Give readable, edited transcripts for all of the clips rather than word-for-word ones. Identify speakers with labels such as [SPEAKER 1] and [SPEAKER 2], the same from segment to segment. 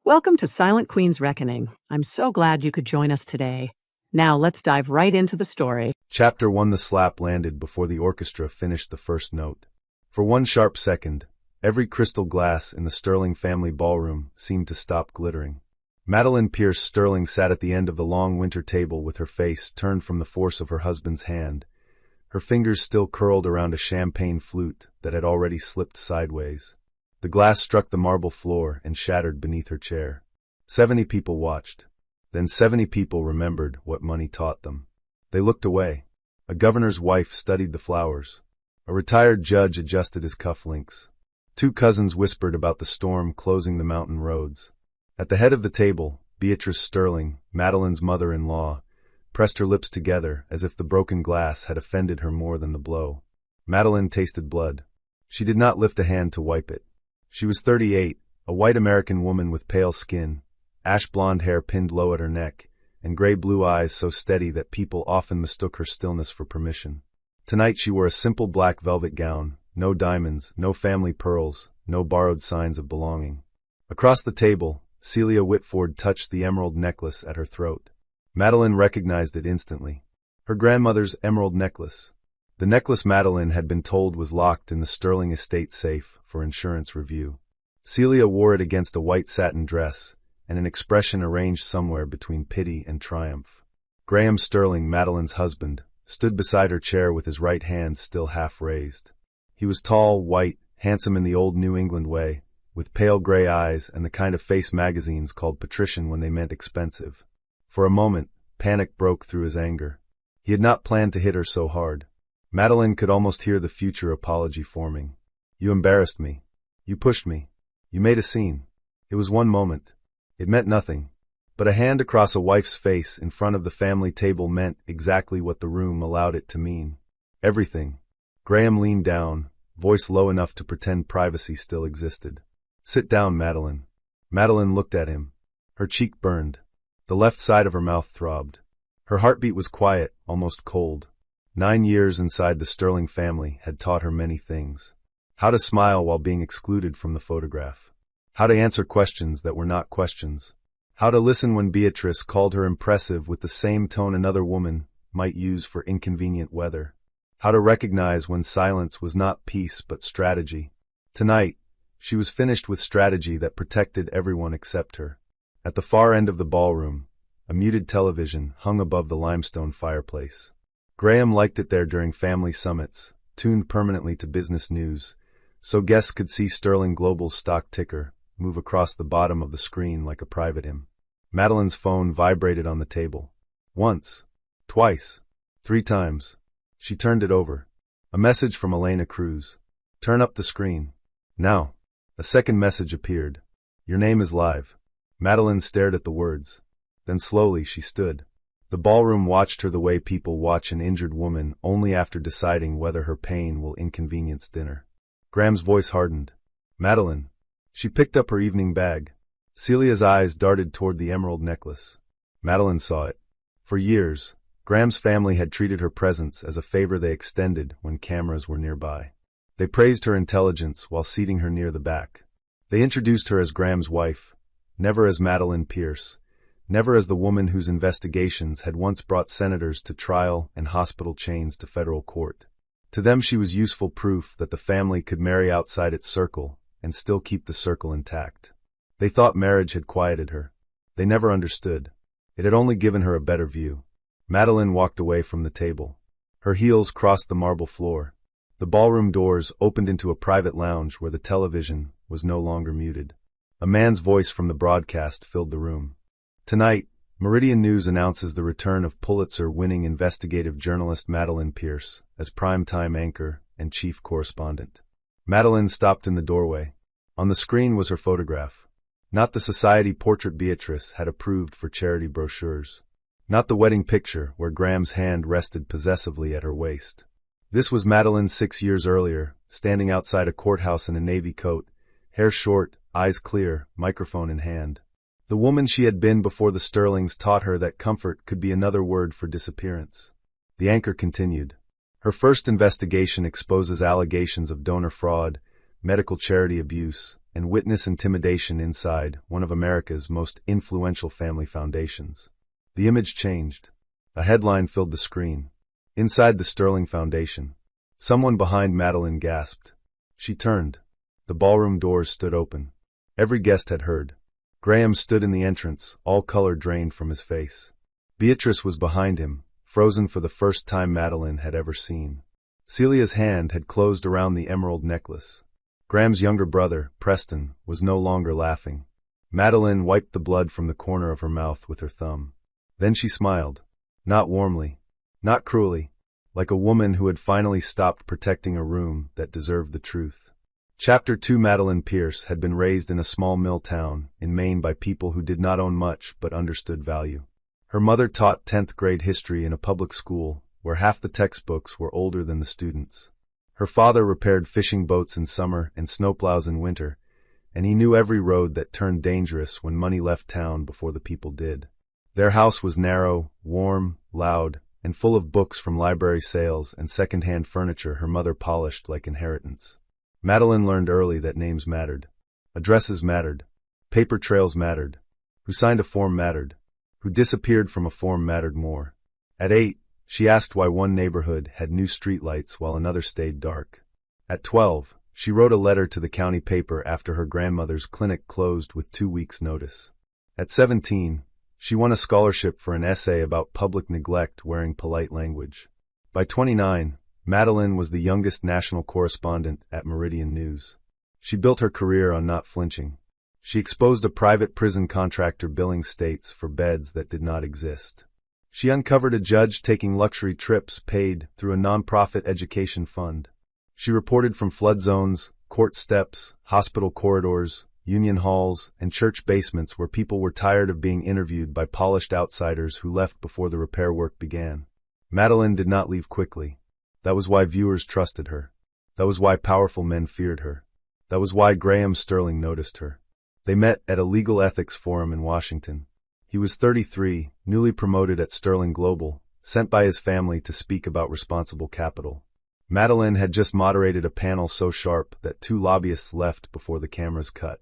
[SPEAKER 1] Welcome to Silent Queen's Reckoning. I'm so glad you could join us today. Now let's dive right into the story.
[SPEAKER 2] Chapter 1. The slap landed before the orchestra finished the first note. For one sharp second, every crystal glass in the Sterling family ballroom seemed to stop glittering. Madeline Pierce Sterling sat at the end of the long winter table with her face turned from the force of her husband's hand, her fingers still curled around a champagne flute that had already slipped sideways. The glass struck the marble floor and shattered beneath her chair. 70 people watched. Then 70 people remembered what money taught them. They looked away. A governor's wife studied the flowers. A retired judge adjusted his cufflinks. Two cousins whispered about the storm closing the mountain roads. At the head of the table, Beatrice Sterling, Madeline's mother-in-law, pressed her lips together as if the broken glass had offended her more than the blow. Madeline tasted blood. She did not lift a hand to wipe it. She was 38, a white American woman with pale skin, ash-blonde hair pinned low at her neck, and gray-blue eyes so steady that people often mistook her stillness for permission. Tonight she wore a simple black velvet gown, no diamonds, no family pearls, no borrowed signs of belonging. Across the table, Celia Whitford touched the emerald necklace at her throat. Madeline recognized it instantly. Her grandmother's emerald necklace. The necklace Madeline had been told was locked in the Sterling estate safe for insurance review. Celia wore it against a white satin dress, and an expression arranged somewhere between pity and triumph. Graham Sterling, Madeline's husband, stood beside her chair with his right hand still half raised. He was tall, white, handsome in the old New England way, with pale gray eyes and the kind of face magazines called patrician when they meant expensive. For a moment, panic broke through his anger. He had not planned to hit her so hard. Madeline could almost hear the future apology forming. "You embarrassed me. You pushed me. You made a scene." It was one moment. It meant nothing. But a hand across a wife's face in front of the family table meant exactly what the room allowed it to mean. Everything. Graham leaned down, voice low enough to pretend privacy still existed. "Sit down, Madeline." Madeline looked at him. Her cheek burned. The left side of her mouth throbbed. Her heartbeat was quiet, almost cold. 9 years inside the Sterling family had taught her many things. How to smile while being excluded from the photograph. How to answer questions that were not questions. How to listen when Beatrice called her impressive with the same tone another woman might use for inconvenient weather. How to recognize when silence was not peace but strategy. Tonight, she was finished with strategy that protected everyone except her. At the far end of the ballroom, a muted television hung above the limestone fireplace. Graham liked it there during family summits, tuned permanently to business news, so guests could see Sterling Global's stock ticker move across the bottom of the screen like a private hymn. Madeline's phone vibrated on the table. Once, twice, 3 times. She turned it over. A message from Elena Cruz. "Turn up the screen." Now. A second message appeared. "Your name is live." Madeline stared at the words. Then slowly she stood. The ballroom watched her the way people watch an injured woman only after deciding whether her pain will inconvenience dinner. Graham's voice hardened. "Madeline." She picked up her evening bag. Celia's eyes darted toward the emerald necklace. Madeline saw it. For years, Graham's family had treated her presence as a favor they extended when cameras were nearby. They praised her intelligence while seating her near the back. They introduced her as Graham's wife, never as Madeline Pierce, never as the woman whose investigations had once brought senators to trial and hospital chains to federal court. To them she was useful proof that the family could marry outside its circle and still keep the circle intact. They thought marriage had quieted her. They never understood. It had only given her a better view. Madeline walked away from the table. Her heels crossed the marble floor. The ballroom doors opened into a private lounge where the television was no longer muted. A man's voice from the broadcast filled the room. Tonight, Meridian News announces the return of Pulitzer-winning investigative journalist Madeline Pierce as primetime anchor and chief correspondent. Madeline stopped in the doorway. On the screen was her photograph. Not the society portrait Beatrice had approved for charity brochures. Not the wedding picture where Graham's hand rested possessively at her waist. This was Madeline 6 years earlier, standing outside a courthouse in a navy coat, hair short, eyes clear, microphone in hand. The woman she had been before the Sterlings taught her that comfort could be another word for disappearance. The anchor continued. Her first investigation exposes allegations of donor fraud, medical charity abuse, and witness intimidation inside one of America's most influential family foundations. The image changed. A headline filled the screen. Inside the Sterling Foundation. Someone behind Madeline gasped. She turned. The ballroom doors stood open. Every guest had heard. Graham stood in the entrance, all color drained from his face. Beatrice was behind him, frozen for the first time Madeline had ever seen. Celia's hand had closed around the emerald necklace. Graham's younger brother, Preston, was no longer laughing. Madeline wiped the blood from the corner of her mouth with her thumb. Then she smiled. Not warmly. Not cruelly. Like a woman who had finally stopped protecting a room that deserved the truth. Chapter 2. Madeline Pierce had been raised in a small mill town in Maine by people who did not own much but understood value. Her mother taught 10th grade history in a public school where half the textbooks were older than the students. Her father repaired fishing boats in summer and snowplows in winter, and he knew every road that turned dangerous when money left town before the people did. Their house was narrow, warm, loud, and full of books from library sales and second-hand furniture her mother polished like inheritance. Madeline learned early that names mattered. Addresses mattered. Paper trails mattered. Who signed a form mattered. Who disappeared from a form mattered more. At 8, she asked why one neighborhood had new streetlights while another stayed dark. At 12, she wrote a letter to the county paper after her grandmother's clinic closed with 2 weeks' notice. At 17, she won a scholarship for an essay about public neglect wearing polite language. By 29, Madeline was the youngest national correspondent at Meridian News. She built her career on not flinching. She exposed a private prison contractor billing states for beds that did not exist. She uncovered a judge taking luxury trips paid through a nonprofit education fund. She reported from flood zones, court steps, hospital corridors, union halls, and church basements where people were tired of being interviewed by polished outsiders who left before the repair work began. Madeline did not leave quickly. That was why viewers trusted her. That was why powerful men feared her. That was why Graham Sterling noticed her. They met at a legal ethics forum in Washington. He was 33, newly promoted at Sterling Global, sent by his family to speak about responsible capital. Madeline had just moderated a panel so sharp that 2 lobbyists left before the cameras cut.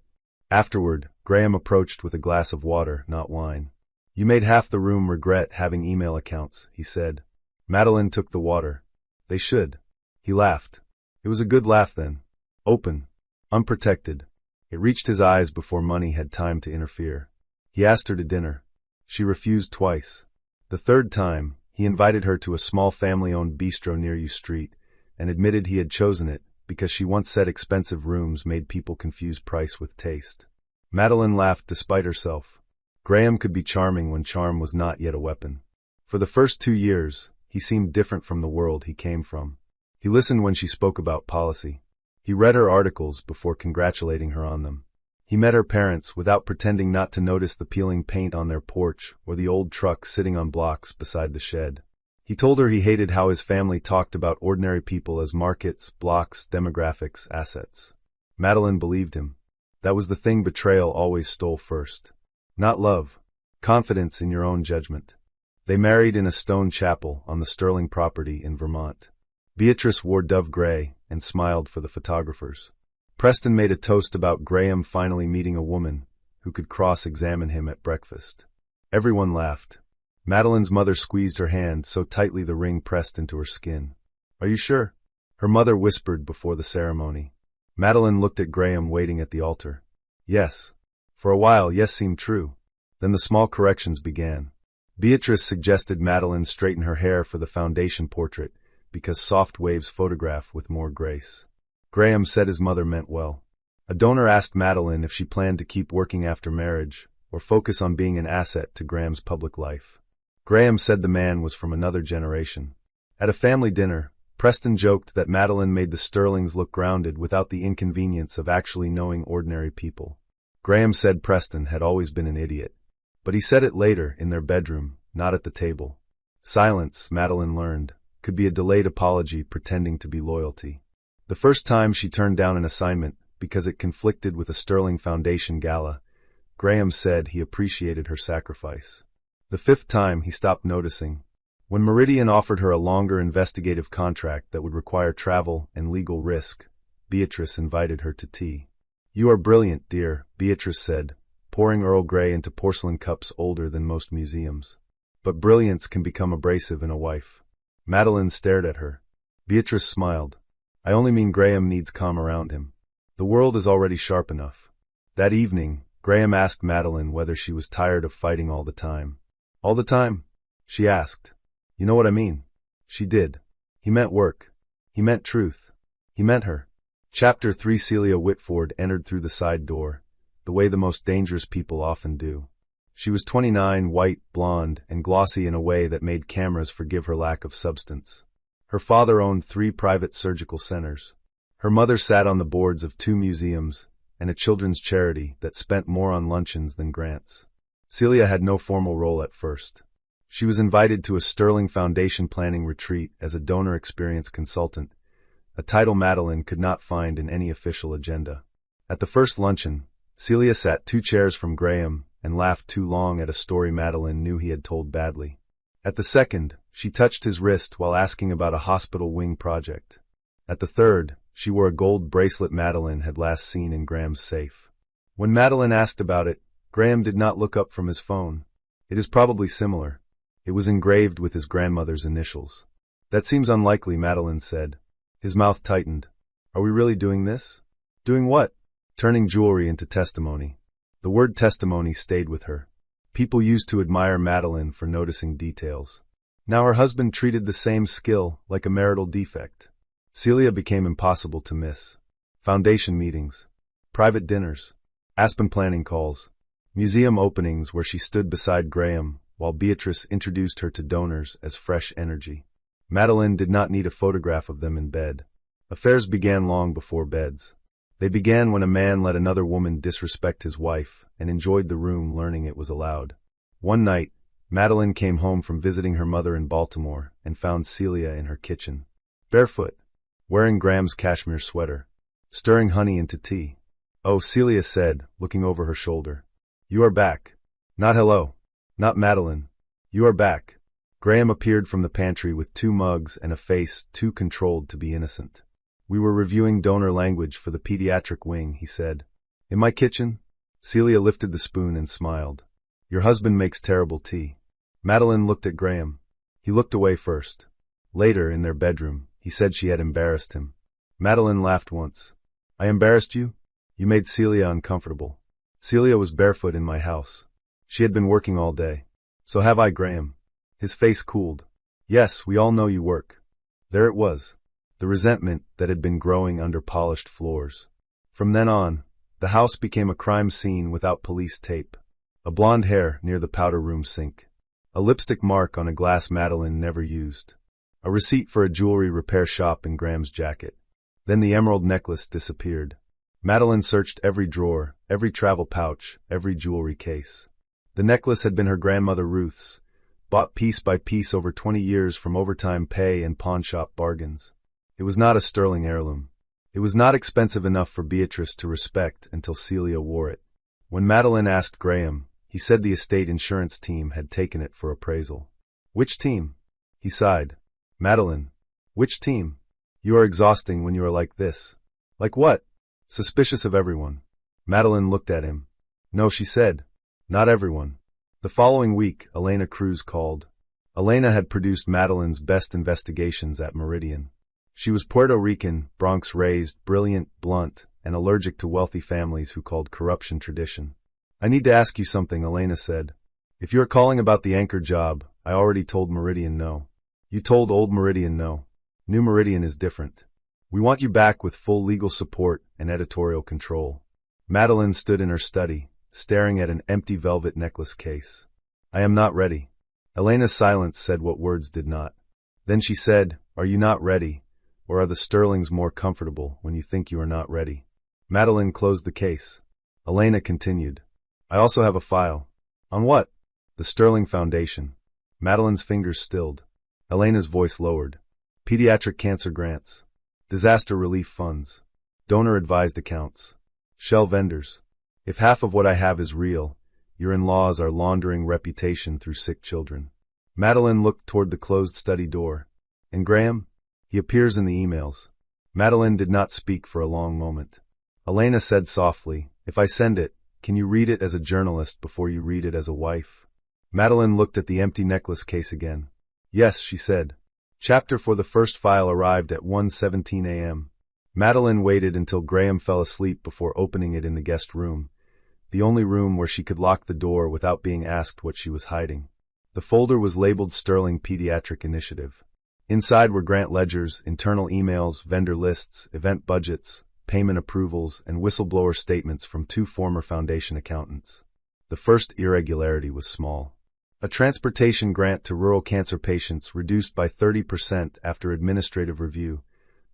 [SPEAKER 2] Afterward, Graham approached with a glass of water, not wine. "You made half the room regret having email accounts," he said. Madeline took the water. "They should." He laughed. It was a good laugh then. Open. Unprotected. It reached his eyes before money had time to interfere. He asked her to dinner. She refused twice. The third time, he invited her to a small family-owned bistro near U Street and admitted he had chosen it because she once said expensive rooms made people confuse price with taste. Madeline laughed despite herself. Graham could be charming when charm was not yet a weapon. For the first 2 years, he seemed different from the world he came from. He listened when she spoke about policy. He read her articles before congratulating her on them. He met her parents without pretending not to notice the peeling paint on their porch or the old truck sitting on blocks beside the shed. He told her he hated how his family talked about ordinary people as markets, blocks, demographics, assets. Madeline believed him. That was the thing betrayal always stole first. Not love. Confidence in your own judgment. They married in a stone chapel on the Sterling property in Vermont. Beatrice wore dove gray and smiled for the photographers. Preston made a toast about Graham finally meeting a woman who could cross-examine him at breakfast. Everyone laughed. Madeline's mother squeezed her hand so tightly the ring pressed into her skin. "Are you sure?" her mother whispered before the ceremony. Madeline looked at Graham waiting at the altar. Yes. For a while, yes seemed true. Then the small corrections began. Beatrice suggested Madeline straighten her hair for the foundation portrait because soft waves photograph with more grace. Graham said his mother meant well. A donor asked Madeline if she planned to keep working after marriage or focus on being an asset to Graham's public life. Graham said the man was from another generation. At a family dinner, Preston joked that Madeline made the Sterlings look grounded without the inconvenience of actually knowing ordinary people. Graham said Preston had always been an idiot. But he said it later, in their bedroom, not at the table. Silence, Madeline learned, could be a delayed apology pretending to be loyalty. The first time she turned down an assignment because it conflicted with a Sterling Foundation gala, Graham said he appreciated her sacrifice. The 5th time he stopped noticing. When Meridian offered her a longer investigative contract that would require travel and legal risk, Beatrice invited her to tea. "You are brilliant, dear," Beatrice said, pouring Earl Grey into porcelain cups older than most museums. "But brilliance can become abrasive in a wife." Madeline stared at her. Beatrice smiled. "I only mean Graham needs calm around him. The world is already sharp enough." That evening, Graham asked Madeline whether she was tired of fighting all the time. "All the time?" she asked. "You know what I mean." She did. He meant work. He meant truth. He meant her. Chapter 3. Celia Whitford entered through the side door, the way the most dangerous people often do. She was 29, white, blonde, and glossy in a way that made cameras forgive her lack of substance. Her father owned 3 private surgical centers. Her mother sat on the boards of 2 museums and a children's charity that spent more on luncheons than grants. Celia had no formal role at first. She was invited to a Sterling Foundation planning retreat as a donor experience consultant, a title Madeline could not find in any official agenda. At the first luncheon, Celia sat 2 chairs from Graham and laughed too long at a story Madeline knew he had told badly. At the second, she touched his wrist while asking about a hospital wing project. At the third, she wore a gold bracelet Madeline had last seen in Graham's safe. When Madeline asked about it, Graham did not look up from his phone. "It is probably similar. It was engraved with his grandmother's initials." "That seems unlikely," Madeline said. His mouth tightened. "Are we really doing this?" "Doing what?" "Turning jewelry into testimony." The word testimony stayed with her. People used to admire Madeline for noticing details. Now her husband treated the same skill like a marital defect. Celia became impossible to miss. Foundation meetings, private dinners, Aspen planning calls, museum openings where she stood beside Graham while Beatrice introduced her to donors as fresh energy. Madeline did not need a photograph of them in bed. Affairs began long before beds. They began when a man let another woman disrespect his wife and enjoyed the room learning it was allowed. One night, Madeline came home from visiting her mother in Baltimore and found Celia in her kitchen, barefoot, wearing Graham's cashmere sweater, stirring honey into tea. "Oh," Celia said, looking over her shoulder. "You are back." "Not hello. Not Madeline. You are back." Graham appeared from the pantry with 2 mugs and a face too controlled to be innocent. "We were reviewing donor language for the pediatric wing," he said. "In my kitchen?" Celia lifted the spoon and smiled. "Your husband makes terrible tea." Madeline looked at Graham. He looked away first. Later, in their bedroom, he said she had embarrassed him. Madeline laughed once. "I embarrassed you? You made Celia uncomfortable." "Celia was barefoot in my house. She had been working all day." "So have I, Graham." His face cooled. "Yes, we all know you work." There it was. The resentment that had been growing under polished floors. From then on, the house became a crime scene without police tape. A blonde hair near the powder room sink. A lipstick mark on a glass Madeline never used. A receipt for a jewelry repair shop in Graham's jacket. Then the emerald necklace disappeared. Madeline searched every drawer, every travel pouch, every jewelry case. The necklace had been her grandmother Ruth's, bought piece by piece over 20 years from overtime pay and pawnshop bargains. It was not a sterling heirloom. It was not expensive enough for Beatrice to respect until Celia wore it. When Madeline asked Graham, he said the estate insurance team had taken it for appraisal. "Which team?" He sighed. "Madeline. Which team? You are exhausting when you are like this." "Like what?" "Suspicious of everyone." Madeline looked at him. "No," she said. "Not everyone." The following week, Elena Cruz called. Elena had produced Madeline's best investigations at Meridian. She was Puerto Rican, Bronx-raised, brilliant, blunt, and allergic to wealthy families who called corruption tradition. "I need to ask you something," Elena said. "If you are calling about the anchor job, I already told Meridian no." "You told old Meridian no. New Meridian is different. We want you back with full legal support and editorial control." Madeline stood in her study, staring at an empty velvet necklace case. "I am not ready." Elena's silence said what words did not. Then she said, "Are you not ready? Or are the Sterlings more comfortable when you think you are not ready?" Madeline closed the case. Elena continued. "I also have a file." "On what?" "The Sterling Foundation." Madeline's fingers stilled. Elena's voice lowered. "Pediatric cancer grants. Disaster relief funds. Donor-advised accounts. Shell vendors. If half of what I have is real, your in-laws are laundering reputation through sick children." Madeline looked toward the closed study door. "And Graham? He appears in the emails." Madeline did not speak for a long moment. Elena said softly, "If I send it, can you read it as a journalist before you read it as a wife?" Madeline looked at the empty necklace case again. "Yes," she said. Chapter for the first file arrived at 1:17 a.m. Madeline waited until Graham fell asleep before opening it in the guest room, the only room where she could lock the door without being asked what she was hiding. The folder was labeled Sterling Pediatric Initiative. Inside were grant ledgers, internal emails, vendor lists, event budgets, payment approvals, and whistleblower statements from 2 former foundation accountants. The first irregularity was small. A transportation grant to rural cancer patients reduced by 30% after administrative review,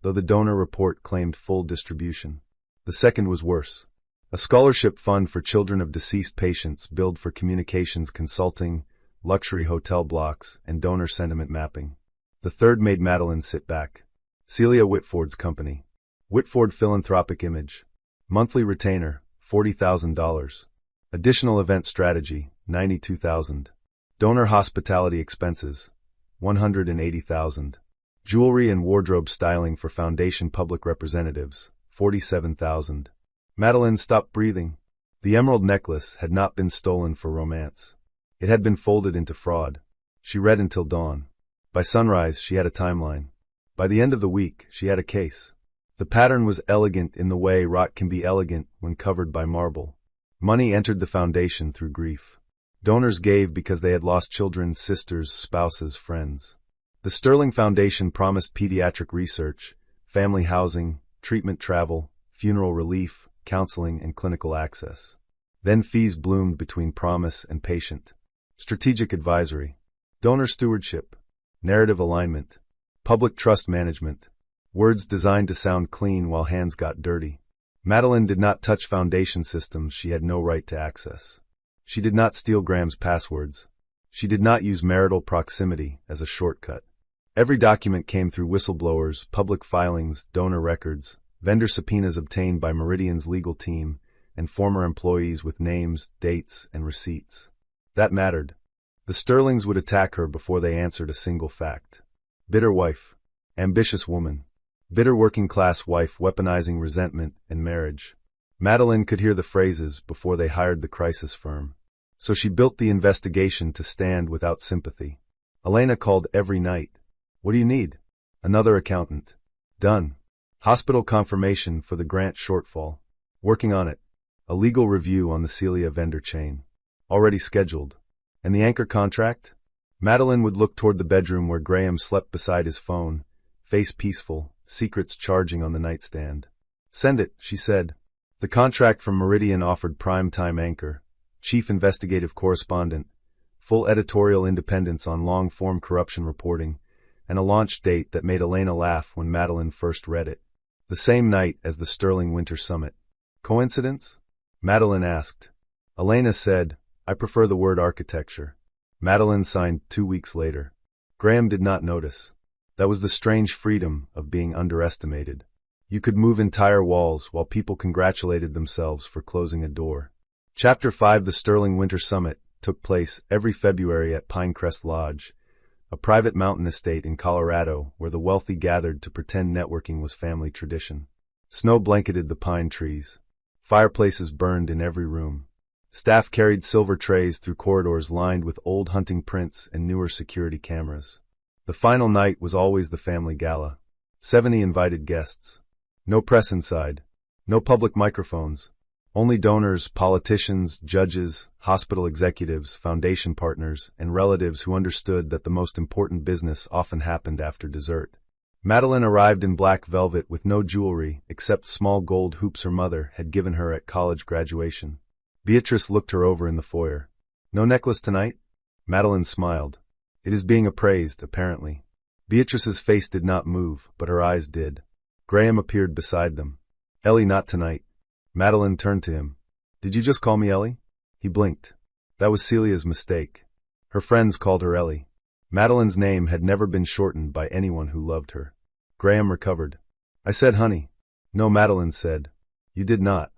[SPEAKER 2] though the donor report claimed full distribution. The second was worse. A scholarship fund for children of deceased patients billed for communications consulting, luxury hotel blocks, and donor sentiment mapping. The third made Madeline sit back. Celia Whitford's company. Whitford Philanthropic Image. Monthly retainer, $40,000. Additional event strategy, $92,000. Donor hospitality expenses, $180,000. Jewelry and wardrobe styling for foundation public representatives, $47,000. Madeline stopped breathing. The emerald necklace had not been stolen for romance. It had been folded into fraud. She read until dawn. By sunrise, she had a timeline. By the end of the week, she had a case. The pattern was elegant in the way rock can be elegant when covered by marble. Money entered the foundation through grief. Donors gave because they had lost children, sisters, spouses, friends. The Sterling Foundation promised pediatric research, family housing, treatment travel, funeral relief, counseling, and clinical access. Then fees bloomed between promise and patient. Strategic advisory, donor stewardship, narrative alignment, public trust management, words designed to sound clean while hands got dirty. Madeline did not touch foundation systems she had no right to access. She did not steal Graham's passwords. She did not use marital proximity as a shortcut. Every document came through whistleblowers, public filings, donor records, vendor subpoenas obtained by Meridian's legal team, and former employees with names, dates, and receipts. That mattered. The Sterlings would attack her before they answered a single fact. Bitter wife. Ambitious woman. Bitter working-class wife weaponizing resentment and marriage. Madeline could hear the phrases before they hired the crisis firm. So she built the investigation to stand without sympathy. Elena called every night. "What do you need?" "Another accountant." "Done." "Hospital confirmation for the grant shortfall." "Working on it." "A legal review on the Celia vendor chain." "Already scheduled." "And the anchor contract?" Madeline would look toward the bedroom where Graham slept beside his phone, face peaceful, secrets charging on the nightstand. "Send it," she said. The contract from Meridian offered prime-time anchor, chief investigative correspondent, full editorial independence on long-form corruption reporting, and a launch date that made Elena laugh when Madeline first read it. The same night as the Sterling Winter Summit. Coincidence? Madeline asked. Elena said, "I prefer the word architecture." Madeline signed 2 weeks later. Graham did not notice. That was the strange freedom of being underestimated. You could move entire walls while people congratulated themselves for closing a door. Chapter 5 The Sterling Winter Summit took place every February at Pinecrest Lodge, a private mountain estate in Colorado where the wealthy gathered to pretend networking was family tradition. Snow blanketed the pine trees. Fireplaces burned in every room. Staff carried silver trays through corridors lined with old hunting prints and newer security cameras. The final night was always the family gala. 70 invited guests. No press inside. No public microphones. Only donors, politicians, judges, hospital executives, foundation partners, and relatives who understood that the most important business often happened after dessert. Madeline arrived in black velvet with no jewelry except small gold hoops her mother had given her at college graduation. Beatrice looked her over in the foyer. "No necklace tonight?" Madeline smiled. "It is being appraised, apparently." Beatrice's face did not move, but her eyes did. Graham appeared beside them. "Ellie, not tonight." Madeline turned to him. "Did you just call me Ellie?" He blinked. That was Celia's mistake. Her friends called her Ellie. Madeline's name had never been shortened by anyone who loved her. Graham recovered. "I said honey." "No," Madeline said. "You did not."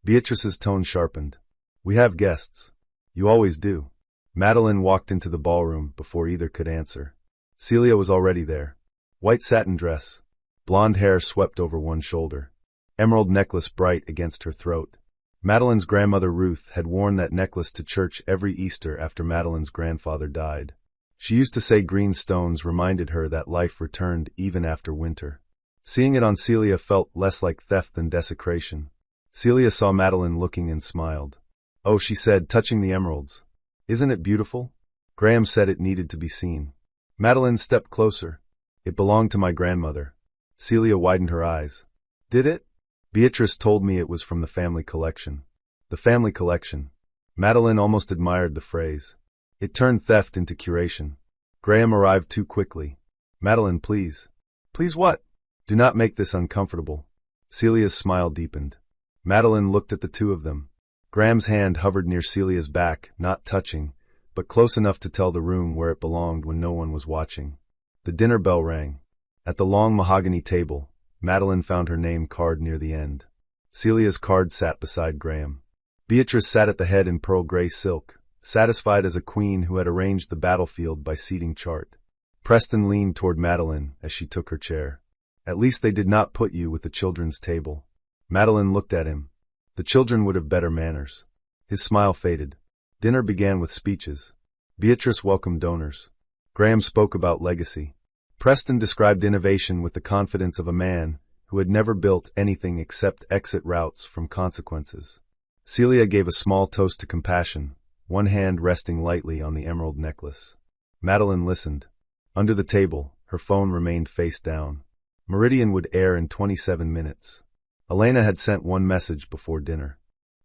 [SPEAKER 2] Beatrice's tone sharpened. "We have guests." "You always do." Madeline walked into the ballroom before either could answer. Celia was already there. White satin dress. Blonde hair swept over one shoulder. Emerald necklace bright against her throat. Madeline's grandmother Ruth had worn that necklace to church every Easter after Madeline's grandfather died. She used to say green stones reminded her that life returned even after winter. Seeing it on Celia felt less like theft than desecration. Celia saw Madeline looking and smiled. "Oh," she said, touching the emeralds. "Isn't it beautiful?" Graham said it needed to be seen. Madeline stepped closer. "It belonged to my grandmother." Celia widened her eyes. "Did it?" "Beatrice told me it was from the family collection." The family collection. Madeline almost admired the phrase. It turned theft into curation. Graham arrived too quickly. "Madeline, please." "Please what?" "Do not make this uncomfortable." Celia's smile deepened. Madeline looked at the two of them. Graham's hand hovered near Celia's back, not touching, but close enough to tell the room where it belonged when no one was watching. The dinner bell rang. At the long mahogany table, Madeline found her name card near the end. Celia's card sat beside Graham. Beatrice sat at the head in pearl gray silk, satisfied as a queen who had arranged the battlefield by seating chart. Preston leaned toward Madeline as she took her chair. "At least they did not put you with the children's table." Madeline looked at him. The children would have better manners. His smile faded. Dinner began with speeches. Beatrice welcomed donors. Graham spoke about legacy. Preston described innovation with the confidence of a man who had never built anything except exit routes from consequences. Celia gave a small toast to compassion, one hand resting lightly on the emerald necklace. Madeline listened. Under the table, her phone remained face down. Meridian would air in 27 minutes. Elena had sent one message before dinner.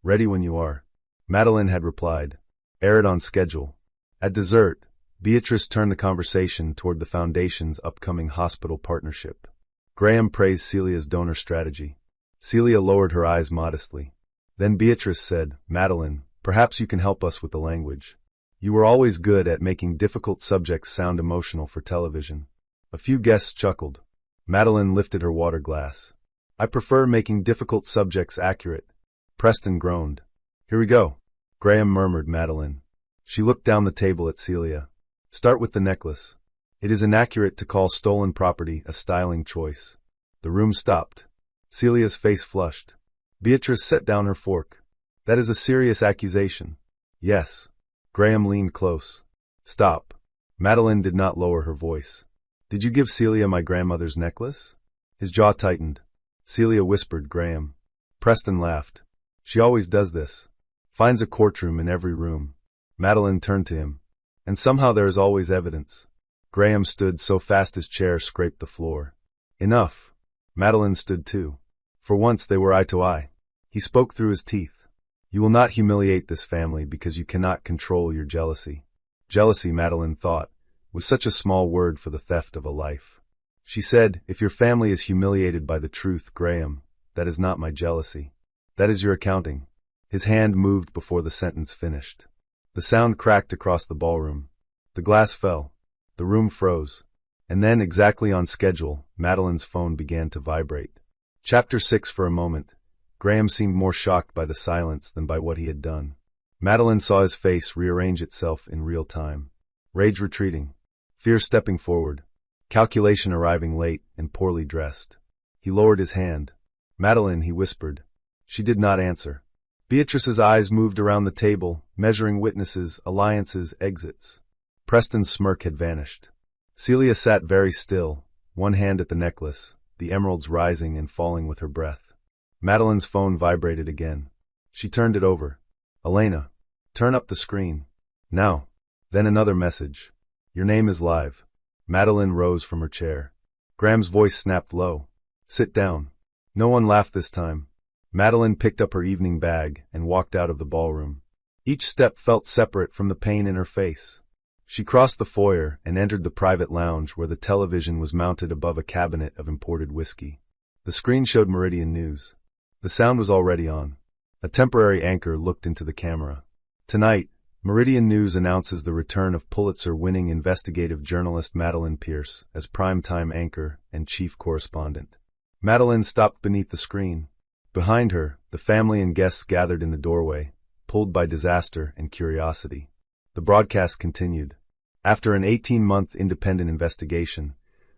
[SPEAKER 2] "Ready when you are." Madeline had replied. "Air it on schedule." At dessert, Beatrice turned the conversation toward the Foundation's upcoming hospital partnership. Graham praised Celia's donor strategy. Celia lowered her eyes modestly. Then Beatrice said, "Madeline, perhaps you can help us with the language. You were always good at making difficult subjects sound emotional for television." A few guests chuckled. Madeline lifted her water glass. "I prefer making difficult subjects accurate." Preston groaned. "Here we go." Graham murmured Madeline. She looked down the table at Celia. "Start with the necklace. It is inaccurate to call stolen property a styling choice." The room stopped. Celia's face flushed. Beatrice set down her fork. "That is a serious accusation." "Yes." Graham leaned close. "Stop." Madeline did not lower her voice. "Did you give Celia my grandmother's necklace?" His jaw tightened. Celia whispered Graham. Preston laughed. "She always does this. Finds a courtroom in every room." Madeline turned to him. "And somehow there is always evidence." Graham stood so fast his chair scraped the floor. "Enough." Madeline stood too. For once they were eye to eye. He spoke through his teeth. "You will not humiliate this family because you cannot control your jealousy." Jealousy, Madeline thought, was such a small word for the theft of a life. She said, "If your family is humiliated by the truth, Graham, that is not my jealousy. That is your accounting." His hand moved before the sentence finished. The sound cracked across the ballroom. The glass fell. The room froze. And then, exactly on schedule, Madeline's phone began to vibrate. Chapter 6. For a moment, Graham seemed more shocked by the silence than by what he had done. Madeline saw his face rearrange itself in real time. Rage retreating. Fear stepping forward. Calculation arriving late and poorly dressed. He lowered his hand. "Madeline," he whispered. She did not answer. Beatrice's eyes moved around the table, measuring witnesses, alliances, exits. Preston's smirk had vanished. Celia sat very still, one hand at the necklace, the emeralds rising and falling with her breath. Madeline's phone vibrated again. She turned it over. "Elena, turn up the screen. Now." Then another message. "Your name is live." Madeline rose from her chair. Graham's voice snapped low. "Sit down." No one laughed this time. Madeline picked up her evening bag and walked out of the ballroom. Each step felt separate from the pain in her face. She crossed the foyer and entered the private lounge where the television was mounted above a cabinet of imported whiskey. The screen showed Meridian News. The sound was already on. A temporary anchor looked into the camera. Tonight, Meridian News announces the return of Pulitzer-winning investigative journalist Madeline Pierce as primetime anchor and chief correspondent. Madeline stopped beneath the screen. Behind her, the family and guests gathered in the doorway, pulled by disaster and curiosity. The broadcast continued. After an 18-month independent investigation,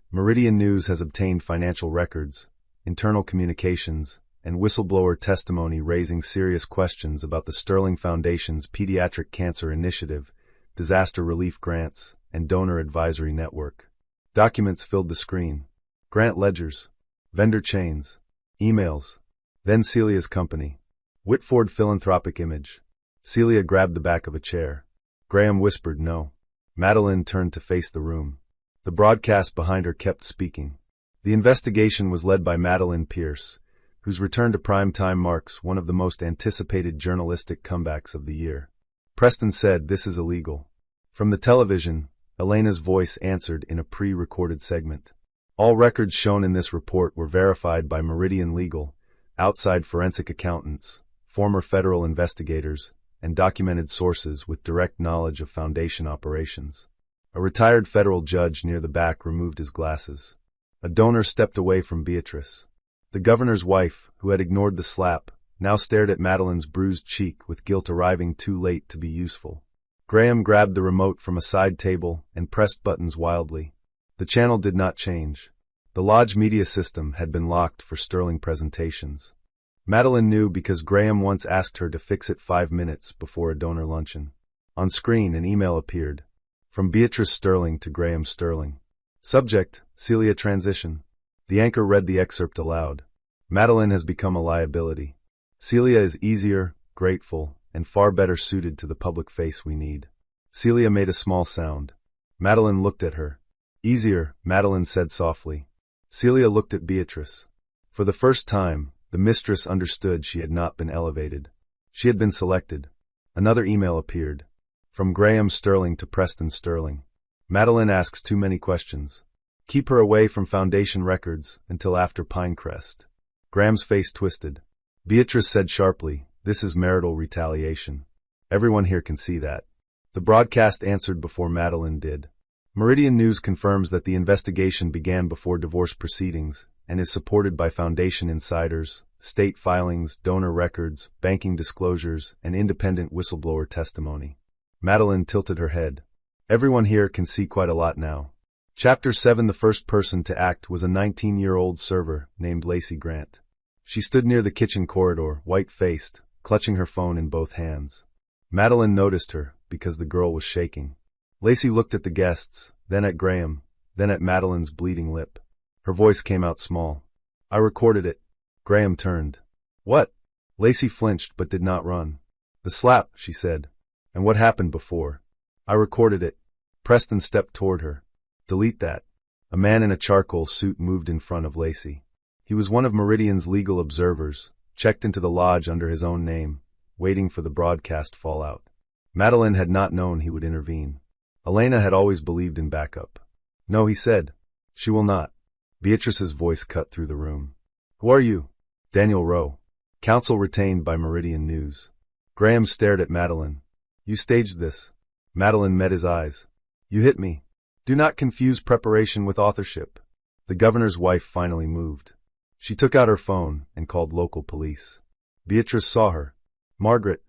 [SPEAKER 2] Meridian News has obtained financial records, internal communications, and whistleblower testimony raising serious questions about the Sterling Foundation's Pediatric Cancer Initiative, disaster relief grants, and donor advisory network. Documents filled the screen. Grant ledgers, vendor chains, emails, then Celia's company. Whitford philanthropic image. Celia grabbed the back of a chair. Graham whispered no. Madeline turned to face the room. The broadcast behind her kept speaking. The investigation was led by Madeline Pierce, whose return to prime time marks one of the most anticipated journalistic comebacks of the year. Preston said, "This is illegal." From the television, Elena's voice answered in a pre-recorded segment. All records shown in this report were verified by Meridian Legal, outside forensic accountants, former federal investigators, and documented sources with direct knowledge of Foundation operations. A retired federal judge near the back removed his glasses. A donor stepped away from Beatrice. The governor's wife, who had ignored the slap, now stared at Madeline's bruised cheek with guilt arriving too late to be useful. Graham grabbed the remote from a side table and pressed buttons wildly. The channel did not change. The Lodge media system had been locked for Sterling presentations. Madeline knew because Graham once asked her to fix it 5 minutes before a donor luncheon. On screen, an email appeared. From Beatrice Sterling to Graham Sterling. Subject, Celia transition. The anchor read the excerpt aloud. Madeline has become a liability. Celia is easier, grateful, and far better suited to the public face we need. Celia made a small sound. Madeline looked at her. Easier, Madeline said softly. Celia looked at Beatrice. For the first time, the mistress understood she had not been elevated. She had been selected. Another email appeared. From Graham Sterling to Preston Sterling. Madeline asks too many questions. Keep her away from Foundation records until after Pinecrest. Graham's face twisted. Beatrice said sharply, "This is marital retaliation. Everyone here can see that." The broadcast answered before Madeline did. Meridian News confirms that the investigation began before divorce proceedings and is supported by Foundation insiders, state filings, donor records, banking disclosures, and independent whistleblower testimony. Madeline tilted her head. Everyone here can see quite a lot now. Chapter 7. The first person to act was a 19-year-old server named Lacey Grant. She stood near the kitchen corridor, white-faced, clutching her phone in both hands. Madeline noticed her because the girl was shaking. Lacey looked at the guests, then at Graham, then at Madeline's bleeding lip. Her voice came out small. "I recorded it." Graham turned. "What?" Lacey flinched but did not run. "The slap," she said. "And what happened before." "I recorded it." Preston stepped toward her. "Delete that." A man in a charcoal suit moved in front of Lacey. He was one of Meridian's legal observers, checked into the lodge under his own name, waiting for the broadcast fallout. Madeline had not known he would intervene. Elena had always believed in backup. "No," he said. "She will not." Beatrice's voice cut through the room. "Who are you?" "Daniel Rowe. Counsel retained by Meridian News." Graham stared at Madeline. "You staged this." Madeline met his eyes. "You hit me. Do not confuse preparation with authorship." The governor's wife finally moved. She took out her phone and called local police. Beatrice saw her. "Margaret."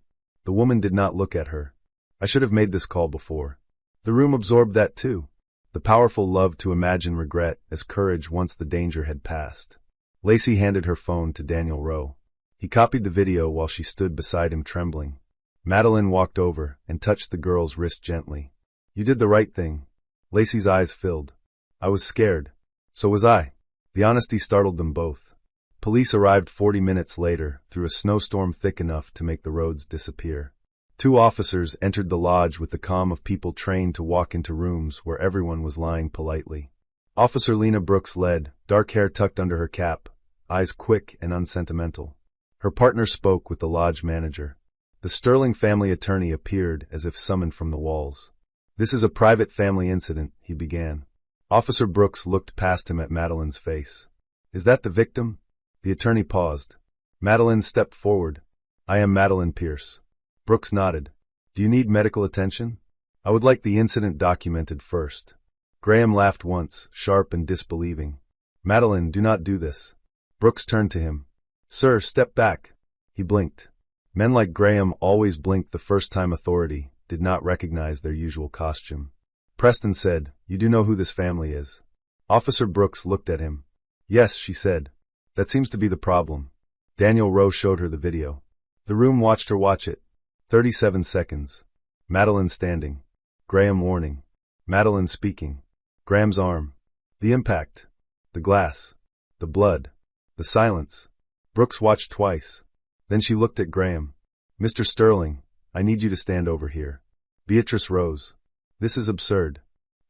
[SPEAKER 2] The woman did not look at her. "I should have made this call before." The room absorbed that too. The powerful love to imagine regret as courage once the danger had passed. Lacey handed her phone to Daniel Rowe. He copied the video while she stood beside him trembling. Madeline walked over and touched the girl's wrist gently. "You did the right thing." Lacey's eyes filled. "I was scared." "So was I." The honesty startled them both. Police arrived 40 minutes later through a snowstorm thick enough to make the roads disappear. 2 officers entered the lodge with the calm of people trained to walk into rooms where everyone was lying politely. Officer Lena Brooks led, dark hair tucked under her cap, eyes quick and unsentimental. Her partner spoke with the lodge manager. The Sterling family attorney appeared as if summoned from the walls. "This is a private family incident," he began. Officer Brooks looked past him at Madeline's face. "Is that the victim?" The attorney paused. Madeline stepped forward. "I am Madeline Pierce." Brooks nodded. "Do you need medical attention?" "I would like the incident documented first." Graham laughed once, sharp and disbelieving. "Madeline, do not do this." Brooks turned to him. "Sir, step back." He blinked. Men like Graham always blinked the first time authority did not recognize their usual costume. Preston said, "You do know who this family is?" Officer Brooks looked at him. Yes, she said. That seems to be the problem. Daniel Rowe showed her the video. The room watched her watch it. 37 seconds. Madeline standing. Graham warning. Madeline speaking. Graham's arm. The impact. The glass. The blood. The silence. Brooks watched twice. Then she looked at Graham. Mr. Sterling, I need you to stand over here. Beatrice rose. This is absurd.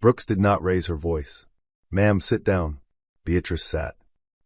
[SPEAKER 2] Brooks did not raise her voice. Ma'am, sit down. Beatrice sat.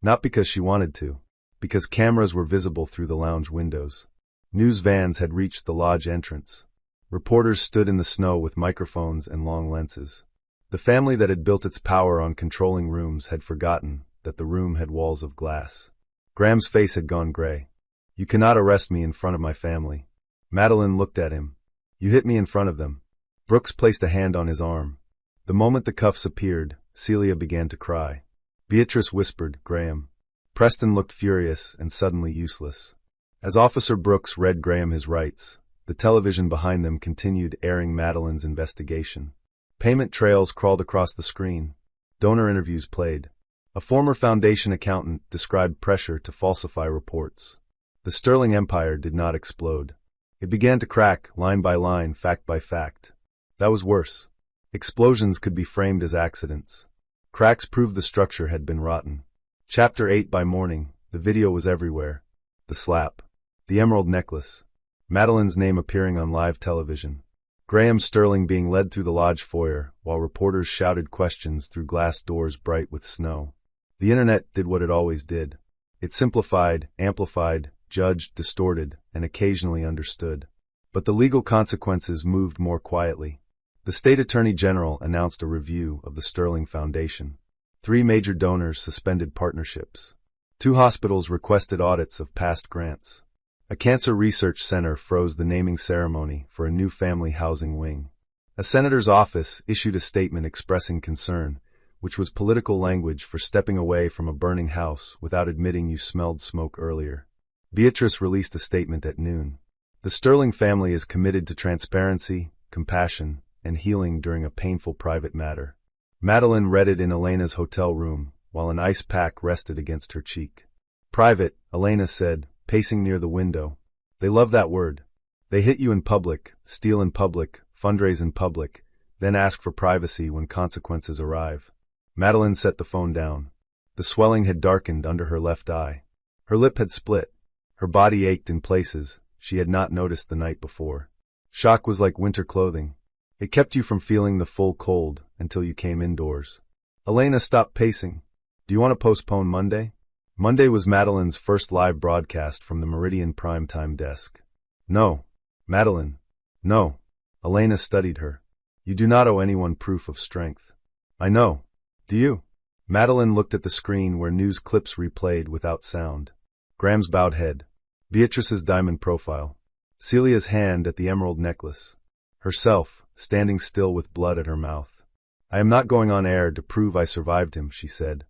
[SPEAKER 2] Not because she wanted to. Because cameras were visible through the lounge windows. News vans had reached the lodge entrance. Reporters stood in the snow with microphones and long lenses. The family that had built its power on controlling rooms had forgotten that the room had walls of glass. Graham's face had gone gray. You cannot arrest me in front of my family. Madeline looked at him. You hit me in front of them. Brooks placed a hand on his arm. The moment the cuffs appeared, Celia began to cry. Beatrice whispered, Graham. Preston looked furious and suddenly useless. As Officer Brooks read Graham his rights, the television behind them continued airing Madeline's investigation. Payment trails crawled across the screen. Donor interviews played. A former Foundation accountant described pressure to falsify reports. The Sterling Empire did not explode. It began to crack, line by line, fact by fact. That was worse. Explosions could be framed as accidents. Cracks proved the structure had been rotten. Chapter 8 by morning, the video was everywhere. The slap. The emerald necklace. Madeline's name appearing on live television. Graham Sterling being led through the lodge foyer, while reporters shouted questions through glass doors bright with snow. The internet did what it always did. It simplified, amplified, judged, distorted, and occasionally understood. But the legal consequences moved more quietly. The State Attorney General announced a review of the Sterling Foundation. 3 major donors suspended partnerships. 2 hospitals requested audits of past grants. A cancer research center froze the naming ceremony for a new family housing wing. A senator's office issued a statement expressing concern, which was political language for stepping away from a burning house without admitting you smelled smoke earlier. Beatrice released a statement at noon. The Sterling family is committed to transparency, compassion, and healing during a painful private matter. Madeline read it in Elena's hotel room, while an ice pack rested against her cheek. Private, Elena said, pacing near the window. They love that word. They hit you in public, steal in public, fundraise in public, then ask for privacy when consequences arrive. Madeline set the phone down. The swelling had darkened under her left eye. Her lip had split. Her body ached in places she had not noticed the night before. Shock was like winter clothing. It kept you from feeling the full cold until you came indoors. Elena stopped pacing. Do you want to postpone Monday? Monday was Madeline's first live broadcast from the Meridian primetime desk. No. Madeline. No. Elena studied her. You do not owe anyone proof of strength. I know. Do you? Madeline looked at the screen where news clips replayed without sound. Graham's bowed head. Beatrice's diamond profile. Celia's hand at the emerald necklace. Herself, standing still with blood at her mouth. I am not going on air to prove I survived him, she said.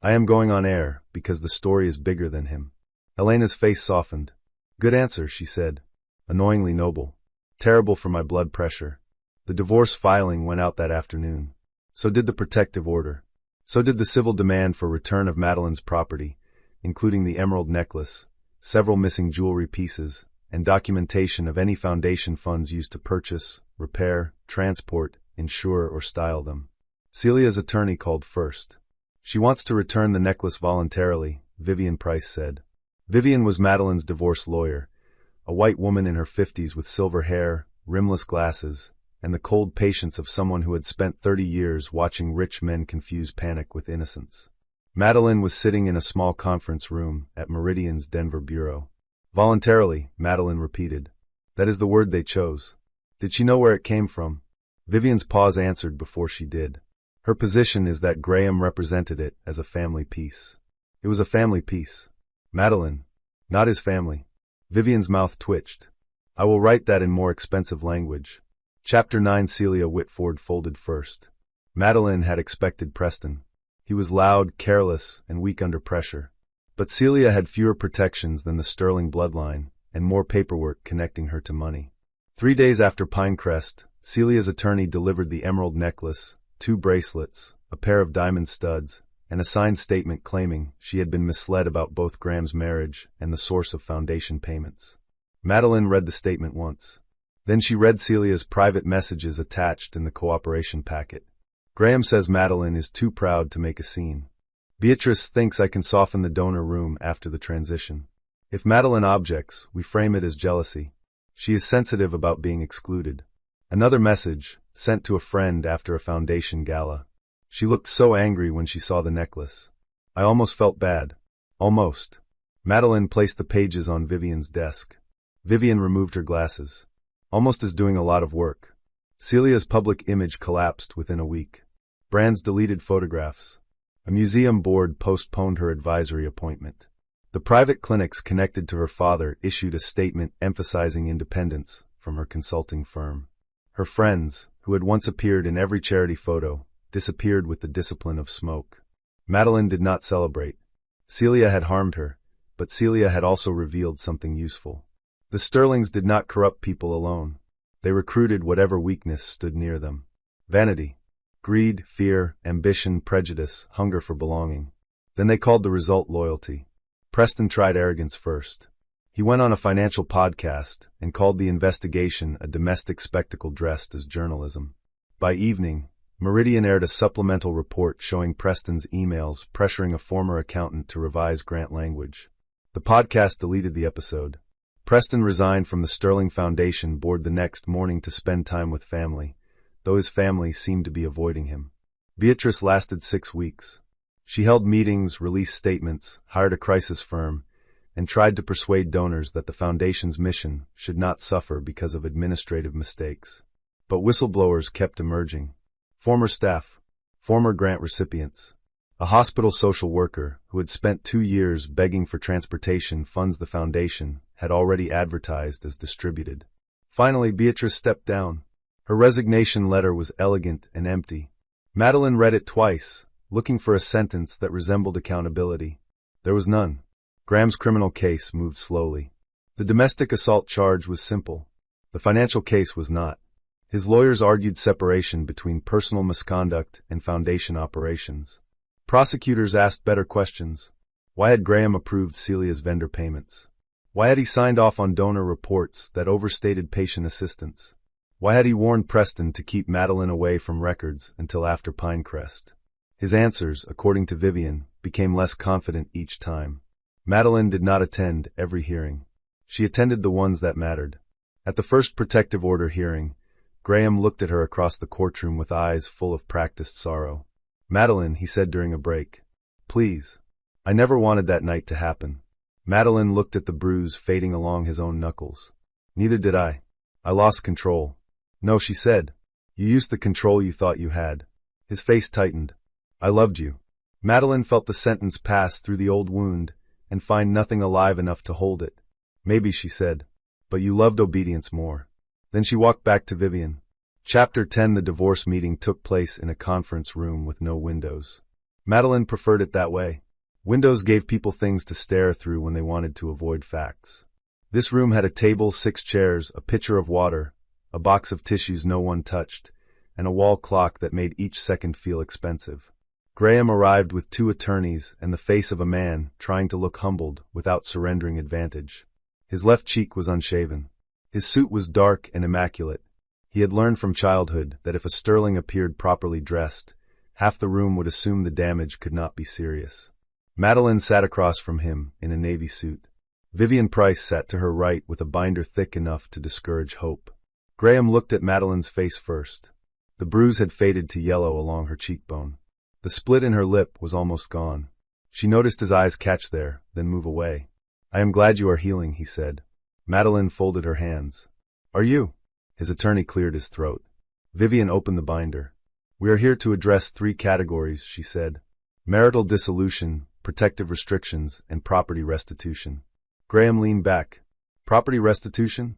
[SPEAKER 2] I am going on air because the story is bigger than him. Elena's face softened. Good answer, she said. Annoyingly noble. Terrible for my blood pressure. The divorce filing went out that afternoon. So did the protective order. So did the civil demand for return of Madeline's property, including the emerald necklace, several missing jewelry pieces, and documentation of any foundation funds used to purchase, repair, transport, insure, or style them. Celia's attorney called first. She wants to return the necklace voluntarily, Vivian Price said. Vivian was Madeline's divorce lawyer, a white woman in her 50s with silver hair, rimless glasses, and the cold patience of someone who had spent 30 years watching rich men confuse panic with innocence. Madeline was sitting in a small conference room at Meridian's Denver bureau. Voluntarily, Madeline repeated. That is the word they chose. Did she know where it came from? Vivian's pause answered before she did. Her position is that Graham represented it as a family piece. It was a family piece. Madeline, not his family. Vivian's mouth twitched. I will write that in more expensive language. Chapter 9. Celia Whitford folded first. Madeline had expected Preston. He was loud, careless, and weak under pressure. But Celia had fewer protections than the Sterling bloodline, and more paperwork connecting her to money. 3 days after Pinecrest, Celia's attorney delivered the emerald necklace, 2 bracelets, a pair of diamond studs, and a signed statement claiming she had been misled about both Graham's marriage and the source of foundation payments. Madeline read the statement once. Then she read Celia's private messages attached in the cooperation packet. Graham says Madeline is too proud to make a scene. Beatrice thinks I can soften the donor room after the transition. If Madeline objects, we frame it as jealousy. She is sensitive about being excluded. Another message, sent to a friend after a foundation gala. She looked so angry when she saw the necklace. I almost felt bad. Almost. Madeline placed the pages on Vivian's desk. Vivian removed her glasses. Almost as doing a lot of work. Celia's public image collapsed within a week. Brands deleted photographs. A museum board postponed her advisory appointment. The private clinics connected to her father issued a statement emphasizing independence from her consulting firm. Her friends, who had once appeared in every charity photo, disappeared with the discipline of smoke. Madeline did not celebrate. Celia had harmed her, but Celia had also revealed something useful. The Sterlings did not corrupt people alone. They recruited whatever weakness stood near them. Vanity, greed, fear, ambition, prejudice, hunger for belonging. Then they called the result loyalty. Preston tried arrogance first. He went on a financial podcast and called the investigation a domestic spectacle dressed as journalism. By evening, Meridian aired a supplemental report showing Preston's emails pressuring a former accountant to revise grant language. The podcast deleted the episode. Preston resigned from the Sterling Foundation board the next morning to spend time with family, though his family seemed to be avoiding him. Beatrice lasted 6 weeks. She held meetings, released statements, hired a crisis firm, and tried to persuade donors that the foundation's mission should not suffer because of administrative mistakes. But whistleblowers kept emerging. Former staff, former grant recipients. A hospital social worker who had spent 2 years begging for transportation funds the foundation had already advertised as distributed. Finally, Beatrice stepped down. Her resignation letter was elegant and empty. Madeline read it twice, looking for a sentence that resembled accountability. There was none. Graham's criminal case moved slowly. The domestic assault charge was simple. The financial case was not. His lawyers argued separation between personal misconduct and foundation operations. Prosecutors asked better questions. Why had Graham approved Celia's vendor payments? Why had he signed off on donor reports that overstated patient assistance? Why had he warned Preston to keep Madeline away from records until after Pinecrest? His answers, according to Vivian, became less confident each time. Madeline did not attend every hearing. She attended the ones that mattered. At the first protective order hearing, Graham looked at her across the courtroom with eyes full of practiced sorrow. "Madeline," he said during a break, "please. I never wanted that night to happen." Madeline looked at the bruise fading along his own knuckles. "Neither did I. I lost control." "No," she said. "You used the control you thought you had." His face tightened. "I loved you." Madeline felt the sentence pass through the old wound and find nothing alive enough to hold it. "Maybe," she said, "but you loved obedience more." Then she walked back to Vivian. Chapter 10. The divorce meeting took place in a conference room with no windows. Madeline preferred it that way. Windows gave people things to stare through when they wanted to avoid facts. This room had a table, 6 chairs, a pitcher of water, a box of tissues no one touched, and a wall clock that made each second feel expensive. Graham arrived with 2 attorneys and the face of a man trying to look humbled without surrendering advantage. His left cheek was unshaven. His suit was dark and immaculate. He had learned from childhood that if a Sterling appeared properly dressed, half the room would assume the damage could not be serious. Madeline sat across from him in a navy suit. Vivian Price sat to her right with a binder thick enough to discourage hope. Graham looked at Madeline's face first. The bruise had faded to yellow along her cheekbone. The split in her lip was almost gone. She noticed his eyes catch there, then move away. "I am glad you are healing," he said. Madeline folded her hands. "Are you?" His attorney cleared his throat. Vivian opened the binder. "We are here to address 3 categories," she said. "Marital dissolution, protective restrictions, and property restitution." Graham leaned back. "Property restitution?"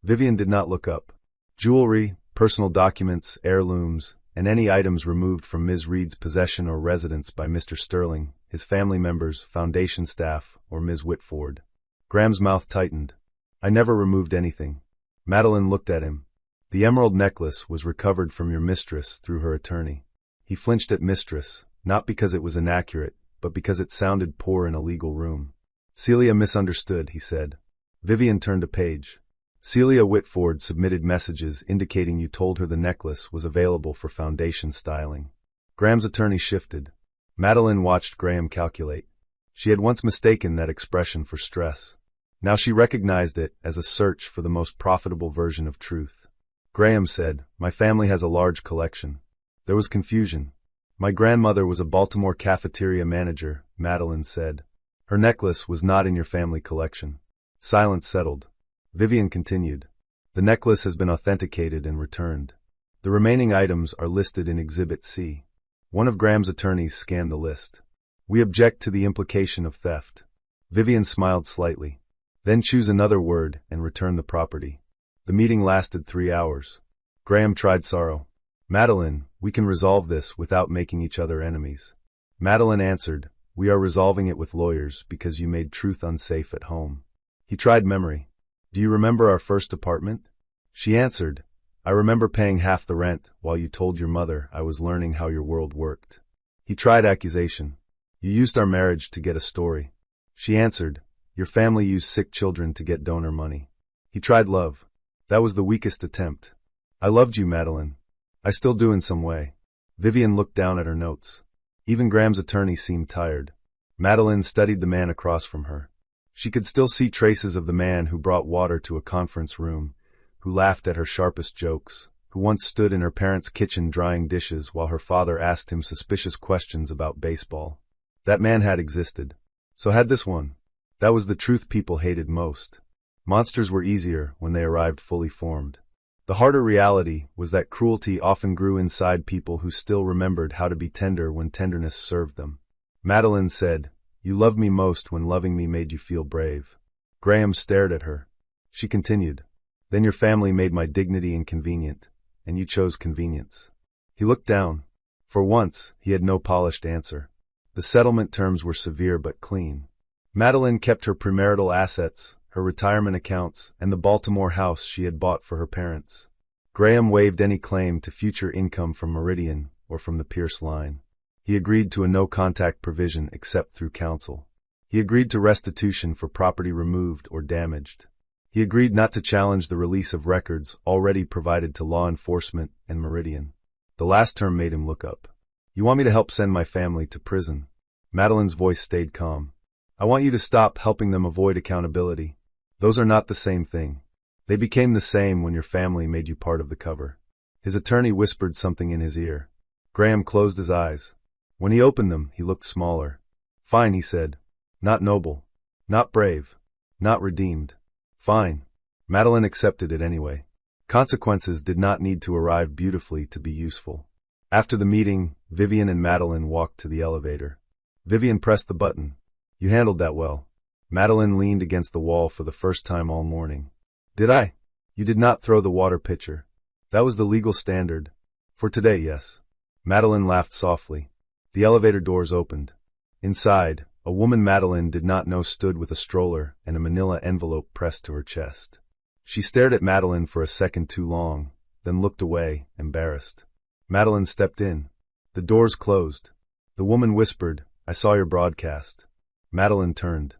[SPEAKER 2] Vivian did not look up. "Jewelry, personal documents, heirlooms, and any items removed from Ms. Reed's possession or residence by Mr. Sterling, his family members, foundation staff, or Ms. Whitford." Graham's mouth tightened. "I never removed anything." Madeline looked at him. "The emerald necklace was recovered from your mistress through her attorney." He flinched at mistress, not because it was inaccurate, but because it sounded poor in a legal room. Celia misunderstood, he said. Vivian turned a page. Celia Whitford submitted messages indicating you told her the necklace was available for foundation styling. Graham's attorney shifted. Madeline watched Graham calculate. She had once mistaken that expression for stress. Now she recognized it as a search for the most profitable version of truth. Graham said, "My family has a large collection." There was confusion. "My grandmother was a Baltimore cafeteria manager," Madeline said. "Her necklace was not in your family collection." Silence settled. Vivian continued. "The necklace has been authenticated and returned. The remaining items are listed in Exhibit C." One of Graham's attorneys scanned the list. "We object to the implication of theft." Vivian smiled slightly. "Then choose another word and return the property." The meeting lasted 3 hours. Graham tried sorrow. "Madeline, we can resolve this without making each other enemies." Madeline answered, "We are resolving it with lawyers because you made truth unsafe at home." He tried memory. "Do you remember our first apartment?" She answered, "I remember paying half the rent while you told your mother I was learning how your world worked." He tried accusation. "You used our marriage to get a story." She answered, "Your family used sick children to get donor money." He tried love. "That was the weakest attempt." "I loved you, Madeline. I still do in some way." Vivian looked down at her notes. Even Graham's attorney seemed tired. Madeline studied the man across from her. She could still see traces of the man who brought water to a conference room, who laughed at her sharpest jokes, who once stood in her parents' kitchen drying dishes while her father asked him suspicious questions about baseball. That man had existed. So had this one. That was the truth people hated most. Monsters were easier when they arrived fully formed. The harder reality was that cruelty often grew inside people who still remembered how to be tender when tenderness served them. Madeline said, "You loved me most when loving me made you feel brave." Graham stared at her. She continued, "Then your family made my dignity inconvenient, and you chose convenience." He looked down. For once, he had no polished answer. The settlement terms were severe but clean. Madeline kept her premarital assets, her retirement accounts, and the Baltimore house she had bought for her parents. Graham waived any claim to future income from Meridian or from the Pierce line. He agreed to a no-contact provision except through counsel. He agreed to restitution for property removed or damaged. He agreed not to challenge the release of records already provided to law enforcement and Meridian. The last term made him look up. "You want me to help send my family to prison?" Madeline's voice stayed calm. "I want you to stop helping them avoid accountability. Those are not the same thing. They became the same when your family made you part of the cover." His attorney whispered something in his ear. Graham closed his eyes. When he opened them, he looked smaller. "Fine," he said. "Not noble. Not brave. Not redeemed. Fine." Madeline accepted it anyway. Consequences did not need to arrive beautifully to be useful. After the meeting, Vivian and Madeline walked to the elevator. Vivian pressed the button. "You handled that well." Madeline leaned against the wall for the first time all morning. "Did I?" "You did not throw the water pitcher. That was the legal standard. For today, yes." Madeline laughed softly. The elevator doors opened. Inside, a woman Madeline did not know stood with a stroller and a manila envelope pressed to her chest. She stared at Madeline for a second too long, then looked away, embarrassed. Madeline stepped in. The doors closed. The woman whispered, "I saw your broadcast." Madeline turned.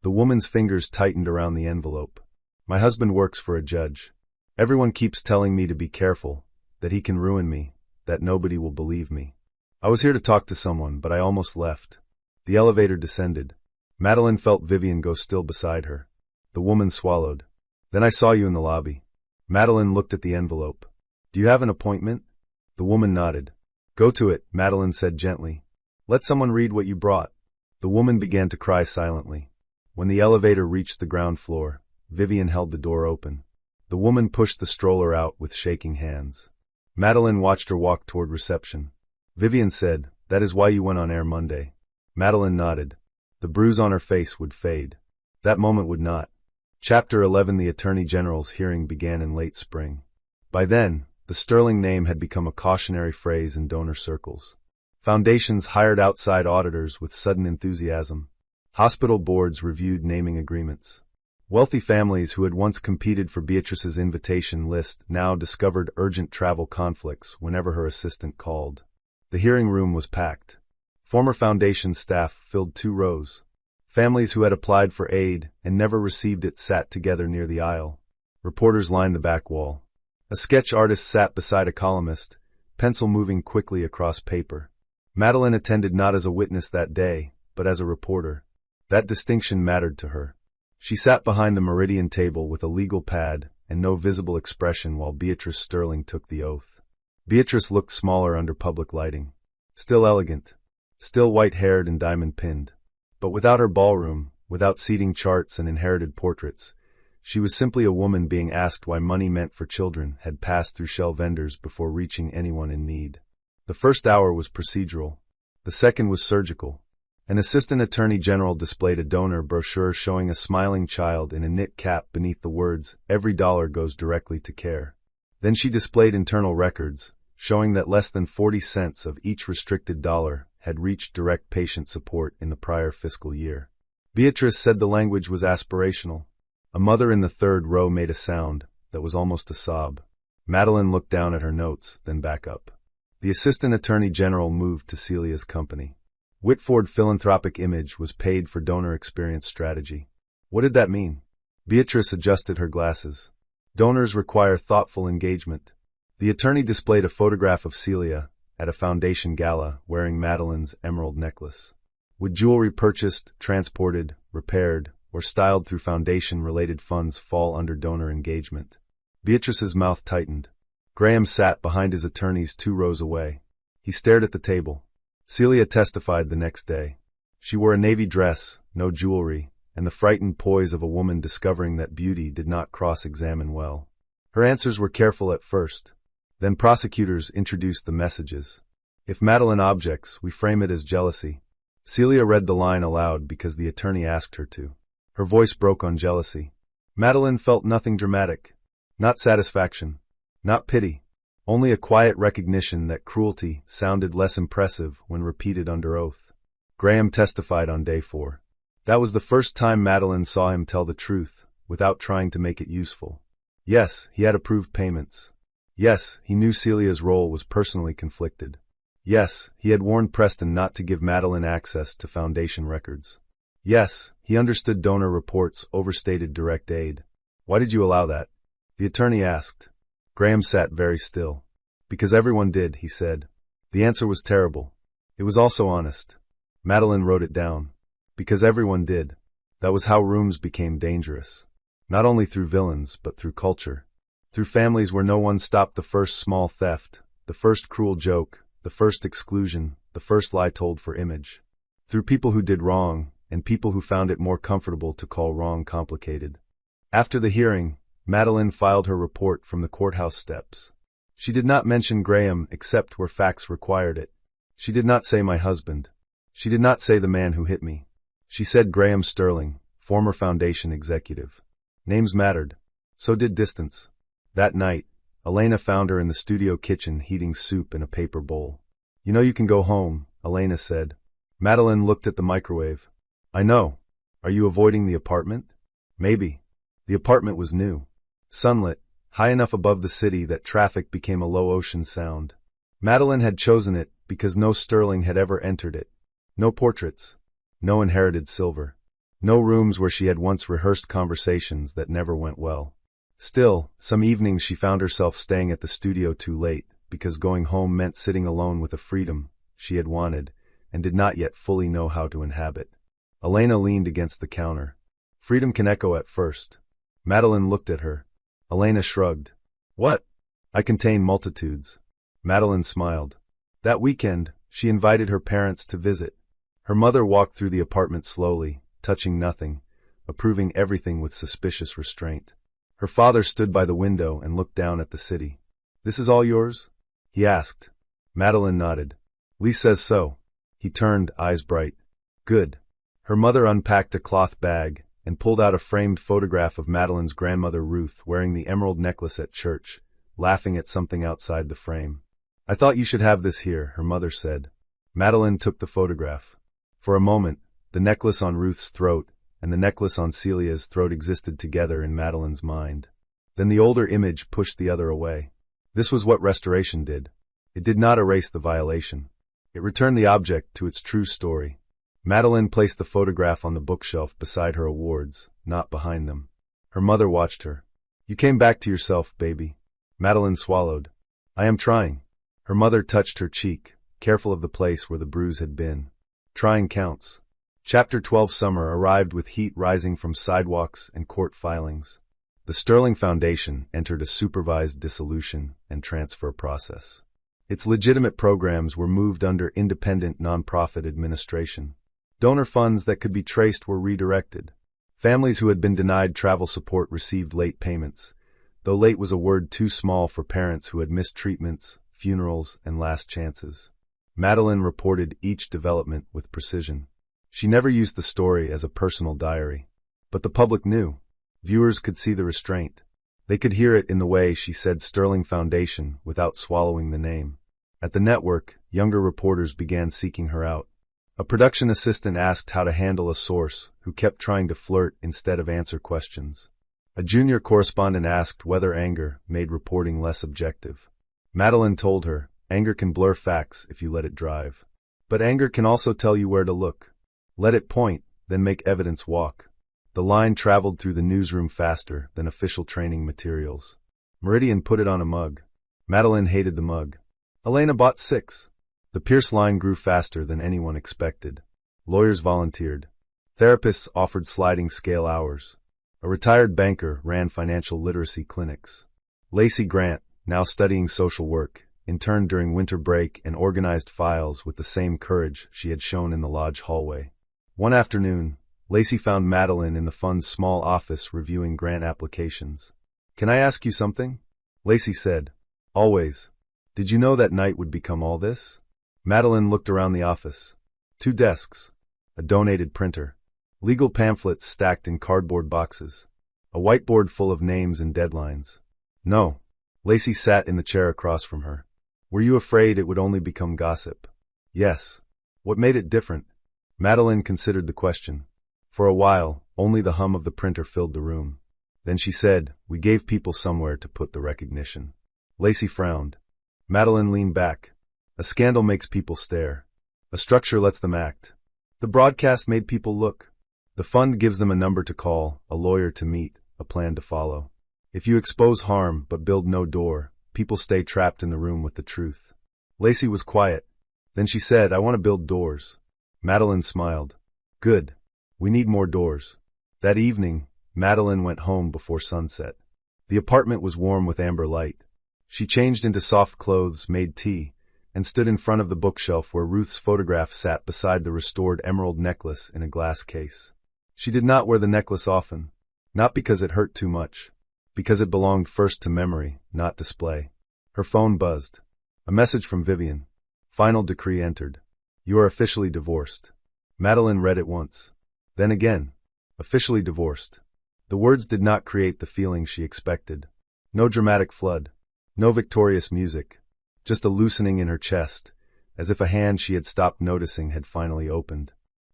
[SPEAKER 2] The woman's fingers tightened around the envelope. "My husband works for a judge. Everyone keeps telling me to be careful, that he can ruin me, that nobody will believe me. I was here to talk to someone, but I almost left." The elevator descended. Madeline felt Vivian go still beside her. The woman swallowed. "Then I saw you in the lobby." Madeline looked at the envelope. "Do you have an appointment?" The woman nodded. "Go to it," Madeline said gently. "Let someone read what you brought." The woman began to cry silently. When the elevator reached the ground floor, Vivian held the door open. The woman pushed the stroller out with shaking hands. Madeline watched her walk toward reception. Vivian said, "That is why you went on air Monday." Madeline nodded. The bruise on her face would fade. That moment would not. Chapter 11. The Attorney General's hearing began in late spring. By then, the Sterling name had become a cautionary phrase in donor circles. Foundations hired outside auditors with sudden enthusiasm. Hospital boards reviewed naming agreements. Wealthy families who had once competed for Beatrice's invitation list now discovered urgent travel conflicts whenever her assistant called. The hearing room was packed. Former foundation staff filled 2 rows. Families who had applied for aid and never received it sat together near the aisle. Reporters lined the back wall. A sketch artist sat beside a columnist, pencil moving quickly across paper. Madeline attended not as a witness that day, but as a reporter. That distinction mattered to her. She sat behind the meridian table with a legal pad and no visible expression while Beatrice Sterling took the oath. Beatrice looked smaller under public lighting. Still elegant. Still white-haired and diamond-pinned. But without her ballroom, without seating charts and inherited portraits, she was simply a woman being asked why money meant for children had passed through shell vendors before reaching anyone in need. The first hour was procedural. The second was surgical. An assistant attorney general displayed a donor brochure showing a smiling child in a knit cap beneath the words, "Every dollar goes directly to care." Then she displayed internal records, showing that less than 40 cents of each restricted dollar had reached direct patient support in the prior fiscal year. Beatrice said the language was aspirational. A mother in the 3rd row made a sound that was almost a sob. Madeline looked down at her notes, then back up. The assistant attorney general moved to Celia's company. Whitford Philanthropic Image was paid for donor experience strategy. What did that mean? Beatrice adjusted her glasses. Donors require thoughtful engagement. The attorney displayed a photograph of Celia at a foundation gala wearing Madeline's emerald necklace. Would jewelry purchased, transported, repaired, or styled through foundation-related funds fall under donor engagement? Beatrice's mouth tightened. Graham sat behind his attorneys 2 rows away. He stared at the table. Celia testified the next day. She wore a navy dress, no jewelry, and the frightened poise of a woman discovering that beauty did not cross-examine well. Her answers were careful at first. Then prosecutors introduced the messages. If Madeline objects, we frame it as jealousy. Celia read the line aloud because the attorney asked her to. Her voice broke on jealousy. Madeline felt nothing dramatic. Not satisfaction. Not pity. Only a quiet recognition that cruelty sounded less impressive when repeated under oath. Graham testified on day 4. That was the first time Madeline saw him tell the truth, without trying to make it useful. Yes, he had approved payments. Yes, he knew Celia's role was personally conflicted. Yes, he had warned Preston not to give Madeline access to foundation records. Yes, he understood donor reports overstated direct aid. Why did you allow that? The attorney asked. Graham sat very still. Because everyone did, he said. The answer was terrible. It was also honest. Madeline wrote it down. Because everyone did. That was how rooms became dangerous. Not only through villains, but through culture. Through families where no one stopped the first small theft, the first cruel joke, the first exclusion, the first lie told for image. Through people who did wrong, and people who found it more comfortable to call wrong complicated. After the hearing, Madeline filed her report from the courthouse steps. She did not mention Graham except where facts required it. She did not say my husband. She did not say the man who hit me. She said Graham Sterling, former foundation executive. Names mattered. So did distance. That night, Elena found her in the studio kitchen heating soup in a paper bowl. You know you can go home, Elena said. Madeline looked at the microwave. I know. Are you avoiding the apartment? Maybe. The apartment was new. Sunlit, high enough above the city that traffic became a low ocean sound. Madeline had chosen it because no Sterling had ever entered it. No portraits. No inherited silver. No rooms where she had once rehearsed conversations that never went well. Still, some evenings she found herself staying at the studio too late, because going home meant sitting alone with a freedom she had wanted and did not yet fully know how to inhabit. Elena leaned against the counter. Freedom can echo at first. Madeline looked at her. Elena shrugged. What? I contain multitudes. Madeline smiled. That weekend, she invited her parents to visit. Her mother walked through the apartment slowly, touching nothing, approving everything with suspicious restraint. Her father stood by the window and looked down at the city. This is all yours? He asked. Madeline nodded. Lee says so. He turned, eyes bright. Good. Her mother unpacked a cloth bag and pulled out a framed photograph of Madeline's grandmother Ruth wearing the emerald necklace at church, laughing at something outside the frame. I thought you should have this here, her mother said. Madeline took the photograph. For a moment, the necklace on Ruth's throat and the necklace on Celia's throat existed together in Madeline's mind. Then the older image pushed the other away. This was what restoration did. It did not erase the violation. It returned the object to its true story. Madeline placed the photograph on the bookshelf beside her awards, not behind them. Her mother watched her. "You came back to yourself, baby." Madeline swallowed. "I am trying." Her mother touched her cheek, careful of the place where the bruise had been. Trying counts. Chapter 12 Summer arrived with heat rising from sidewalks and court filings. The Sterling Foundation entered a supervised dissolution and transfer process. Its legitimate programs were moved under independent nonprofit administration. Donor funds that could be traced were redirected. Families who had been denied travel support received late payments, though late was a word too small for parents who had missed treatments, funerals, and last chances. Madeline reported each development with precision. She never used the story as a personal diary. But the public knew. Viewers could see the restraint. They could hear it in the way she said Sterling Foundation without swallowing the name. At the network, younger reporters began seeking her out. A production assistant asked how to handle a source who kept trying to flirt instead of answer questions. A junior correspondent asked whether anger made reporting less objective. Madeline told her, "Anger can blur facts if you let it drive. But anger can also tell you where to look. Let it point, then make evidence walk." The line traveled through the newsroom faster than official training materials. Meridian put it on a mug. Madeline hated the mug. Elena bought 6. The Pierce line grew faster than anyone expected. Lawyers volunteered. Therapists offered sliding scale hours. A retired banker ran financial literacy clinics. Lacey Grant, now studying social work, interned during winter break and organized files with the same courage she had shown in the lodge hallway. One afternoon, Lacey found Madeline in the fund's small office reviewing grant applications. "Can I ask you something?" Lacey said. "Always. Did you know that night would become all this?" Madeline looked around the office. 2 desks. A donated printer. Legal pamphlets stacked in cardboard boxes. A whiteboard full of names and deadlines. "No." Lacey sat in the chair across from her. "Were you afraid it would only become gossip?" "Yes." "What made it different?" Madeline considered the question. For a while, only the hum of the printer filled the room. Then she said, "We gave people somewhere to put the recognition." Lacey frowned. Madeline leaned back. "A scandal makes people stare. A structure lets them act. The broadcast made people look. The fund gives them a number to call, a lawyer to meet, a plan to follow. If you expose harm but build no door, people stay trapped in the room with the truth." Lacey was quiet. Then she said, "I want to build doors." Madeline smiled. "Good. We need more doors." That evening, Madeline went home before sunset. The apartment was warm with amber light. She changed into soft clothes, made tea, and stood in front of the bookshelf where Ruth's photograph sat beside the restored emerald necklace in a glass case. She did not wear the necklace often, not because it hurt too much, because it belonged first to memory, not display. Her phone buzzed. A message from Vivian. Final decree entered. "You are officially divorced." Madeline read it once. Then again. Officially divorced. The words did not create the feeling she expected. No dramatic flood. No victorious music. Just a loosening in her chest, as if a hand she had stopped noticing had finally opened.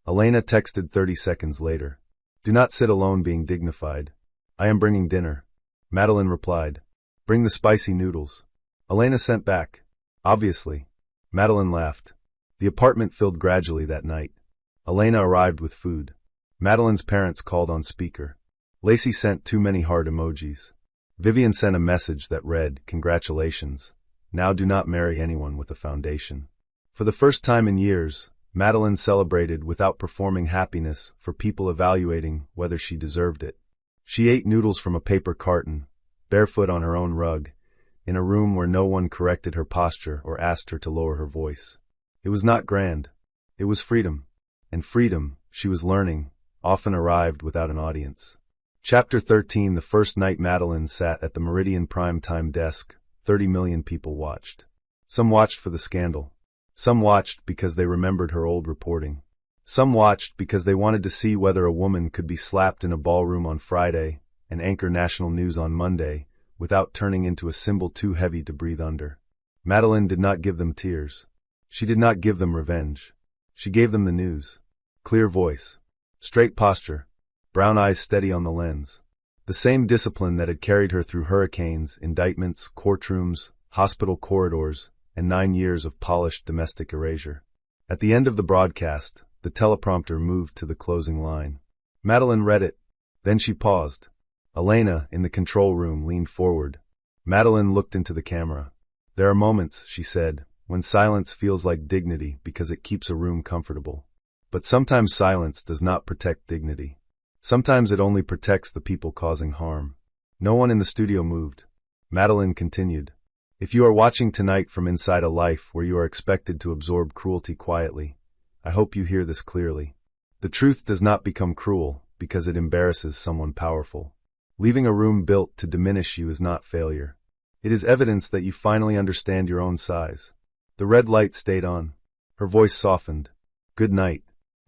[SPEAKER 2] Elena texted 30 seconds later. "Do not sit alone being dignified. I am bringing dinner." Madeline replied. "Bring the spicy noodles." Elena sent back. "Obviously." Madeline laughed. The apartment filled gradually that night. Elena arrived with food. Madeline's parents called on speaker. Lacey sent too many heart emojis. Vivian sent a message that read, "Congratulations. Now do not marry anyone with a foundation." For the first time in years, Madeline celebrated without performing happiness for people evaluating whether she deserved it. She ate noodles from a paper carton, barefoot on her own rug, in a room where no one corrected her posture or asked her to lower her voice. It was not grand. It was freedom. And freedom, she was learning, often arrived without an audience. Chapter 13 The first night Madeline sat at the Meridian primetime desk, 30 million people watched. Some watched for the scandal. Some watched because they remembered her old reporting. Some watched because they wanted to see whether a woman could be slapped in a ballroom on Friday and anchor national news on Monday without turning into a symbol too heavy to breathe under. Madeline did not give them tears. She did not give them revenge. She gave them the news. Clear voice. Straight posture. Brown eyes steady on the lens. The same discipline that had carried her through hurricanes, indictments, courtrooms, hospital corridors, and 9 years of polished domestic erasure. At the end of the broadcast, the teleprompter moved to the closing line. Madeline read it. Then she paused. Elena, in the control room, leaned forward. Madeline looked into the camera. "There are moments," she said, "when silence feels like dignity because it keeps a room comfortable. But sometimes silence does not protect dignity. Sometimes it only protects the people causing harm." No one in the studio moved. Madeline continued. "If you are watching tonight from inside a life where you are expected to absorb cruelty quietly, I hope you hear this clearly. The truth does not become cruel because it embarrasses someone powerful. Leaving a room built to diminish you is not failure. It is evidence that you finally understand your own size." The red light stayed on. Her voice softened. "Good night."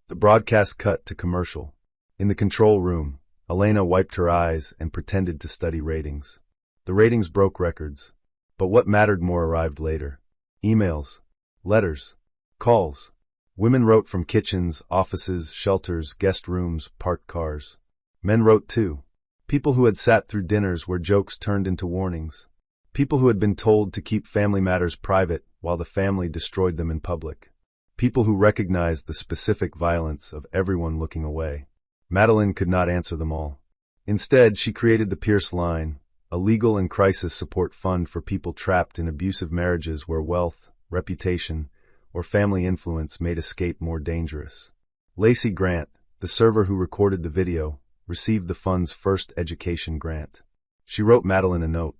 [SPEAKER 2] The broadcast cut to commercial. In the control room, Elena wiped her eyes and pretended to study ratings. The ratings broke records. But what mattered more arrived later. Emails, letters, calls. Women wrote from kitchens, offices, shelters, guest rooms, parked cars. Men wrote too. People who had sat through dinners where jokes turned into warnings. People who had been told to keep family matters private while the family destroyed them in public. People who recognized the specific violence of everyone looking away. Madeline could not answer them all. Instead, she created the Pierce Line, a legal and crisis support fund for people trapped in abusive marriages where wealth, reputation, or family influence made escape more dangerous. Lacey Grant, the server who recorded the video, received the fund's first education grant. She wrote Madeline a note.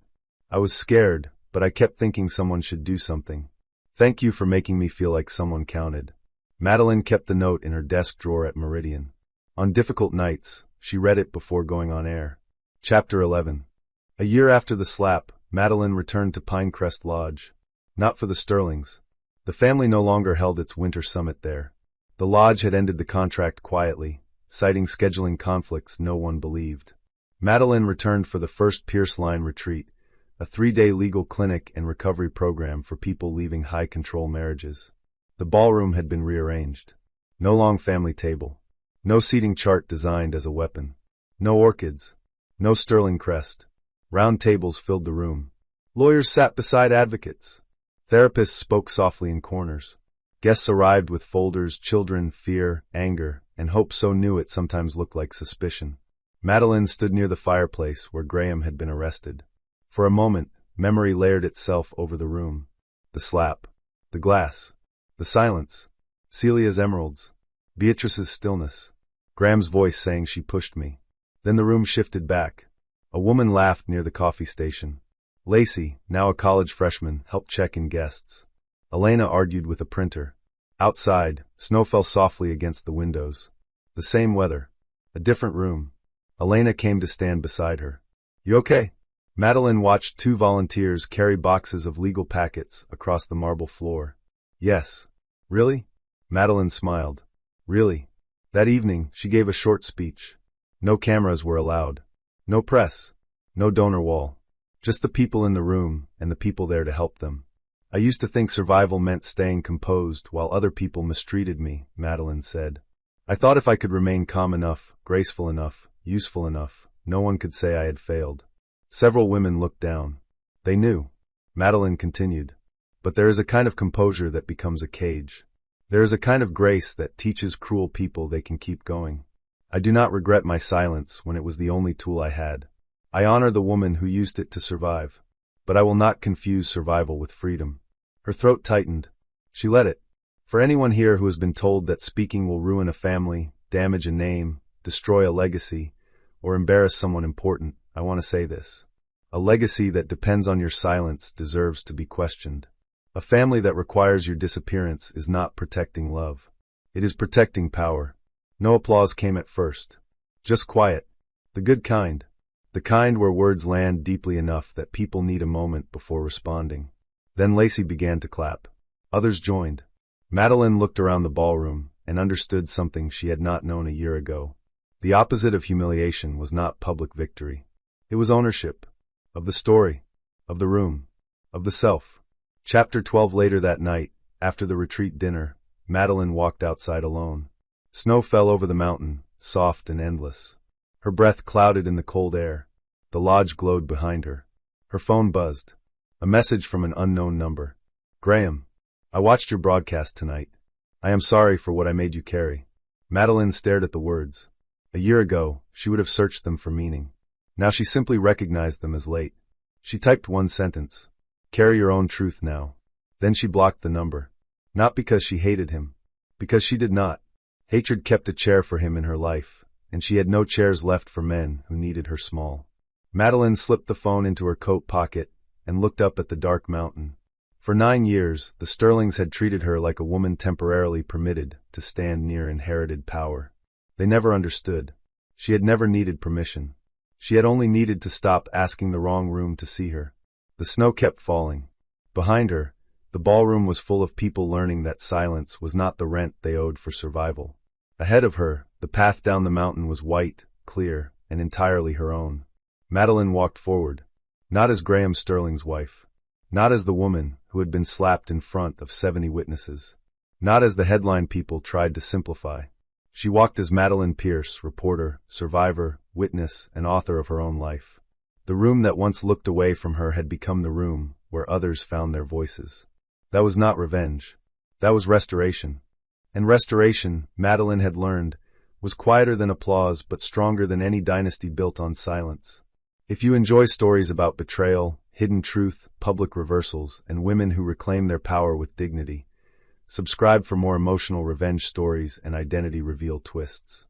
[SPEAKER 2] "I was scared, but I kept thinking someone should do something. Thank you for making me feel like someone counted." Madeline kept the note in her desk drawer at Meridian. On difficult nights, she read it before going on air. Chapter 11. A year after the slap, Madeline returned to Pinecrest Lodge. Not for the Sterlings. The family no longer held its winter summit there. The lodge had ended the contract quietly, citing scheduling conflicts no one believed. Madeline returned for the first Pierce Line retreat, a 3-day legal clinic and recovery program for people leaving high-control marriages. The ballroom had been rearranged. No long family table. No seating chart designed as a weapon. No orchids. No sterling crest. Round tables filled the room. Lawyers sat beside advocates. Therapists spoke softly in corners. Guests arrived with folders, children, fear, anger, and hope so new it sometimes looked like suspicion. Madeline stood near the fireplace where Graham had been arrested. For a moment, memory layered itself over the room. The slap. The glass. The silence. Celia's emeralds. Beatrice's stillness. Graham's voice saying she pushed me. Then the room shifted back. A woman laughed near the coffee station. Lacey, now a college freshman, helped check in guests. Elena argued with a printer. Outside, snow fell softly against the windows. The same weather. A different room. Elena came to stand beside her. "You okay?" Madeline watched 2 volunteers carry boxes of legal packets across the marble floor. "Yes." "Really?" Madeline smiled. "Really." That evening, she gave a short speech. No cameras were allowed. No press. No donor wall. Just the people in the room and the people there to help them. "I used to think survival meant staying composed while other people mistreated me," Madeline said. "I thought if I could remain calm enough, graceful enough, useful enough, no one could say I had failed." Several women looked down. They knew. Madeline continued. "But there is a kind of composure that becomes a cage. There is a kind of grace that teaches cruel people they can keep going. I do not regret my silence when it was the only tool I had. I honor the woman who used it to survive. But I will not confuse survival with freedom." Her throat tightened. She let it. For anyone here who has been told that speaking will ruin a family, damage a name, destroy a legacy, or embarrass someone important, I want to say this. A legacy that depends on your silence deserves to be questioned. A family that requires your disappearance is not protecting love. It is protecting power. No applause came at first. Just quiet. The good kind. The kind where words land deeply enough that people need a moment before responding. Then Lacey began to clap. Others joined. Madeline looked around the ballroom and understood something she had not known a year ago. The opposite of humiliation was not public victory. It was ownership. Of the story. Of the room. Of the self. Chapter 12. Later that night, after the retreat dinner, Madeline walked outside alone. Snow fell over the mountain, soft and endless. Her breath clouded in the cold air. The lodge glowed behind her. Her phone buzzed. A message from an unknown number. Graham, I watched your broadcast tonight. I am sorry for what I made you carry. Madeline stared at the words. A year ago, she would have searched them for meaning. Now she simply recognized them as late. She typed one sentence. Carry your own truth now. Then she blocked the number. Not because she hated him. Because she did not. Hatred kept a chair for him in her life, and she had no chairs left for men who needed her small. Madeline slipped the phone into her coat pocket and looked up at the dark mountain. For 9 years, the Sterlings had treated her like a woman temporarily permitted to stand near inherited power. They never understood. She had never needed permission. She had only needed to stop asking the wrong room to see her. The snow kept falling. Behind her, the ballroom was full of people learning that silence was not the rent they owed for survival. Ahead of her, the path down the mountain was white, clear, and entirely her own. Madeline walked forward, not as Graham Sterling's wife, not as the woman who had been slapped in front of 70 witnesses, not as the headline people tried to simplify. She walked as Madeline Pierce, reporter, survivor, witness, and author of her own life. The room that once looked away from her had become the room where others found their voices. That was not revenge. That was restoration. And restoration, Madeline had learned, was quieter than applause but stronger than any dynasty built on silence. If you enjoy stories about betrayal, hidden truth, public reversals, and women who reclaim their power with dignity, subscribe for more emotional revenge stories and identity reveal twists.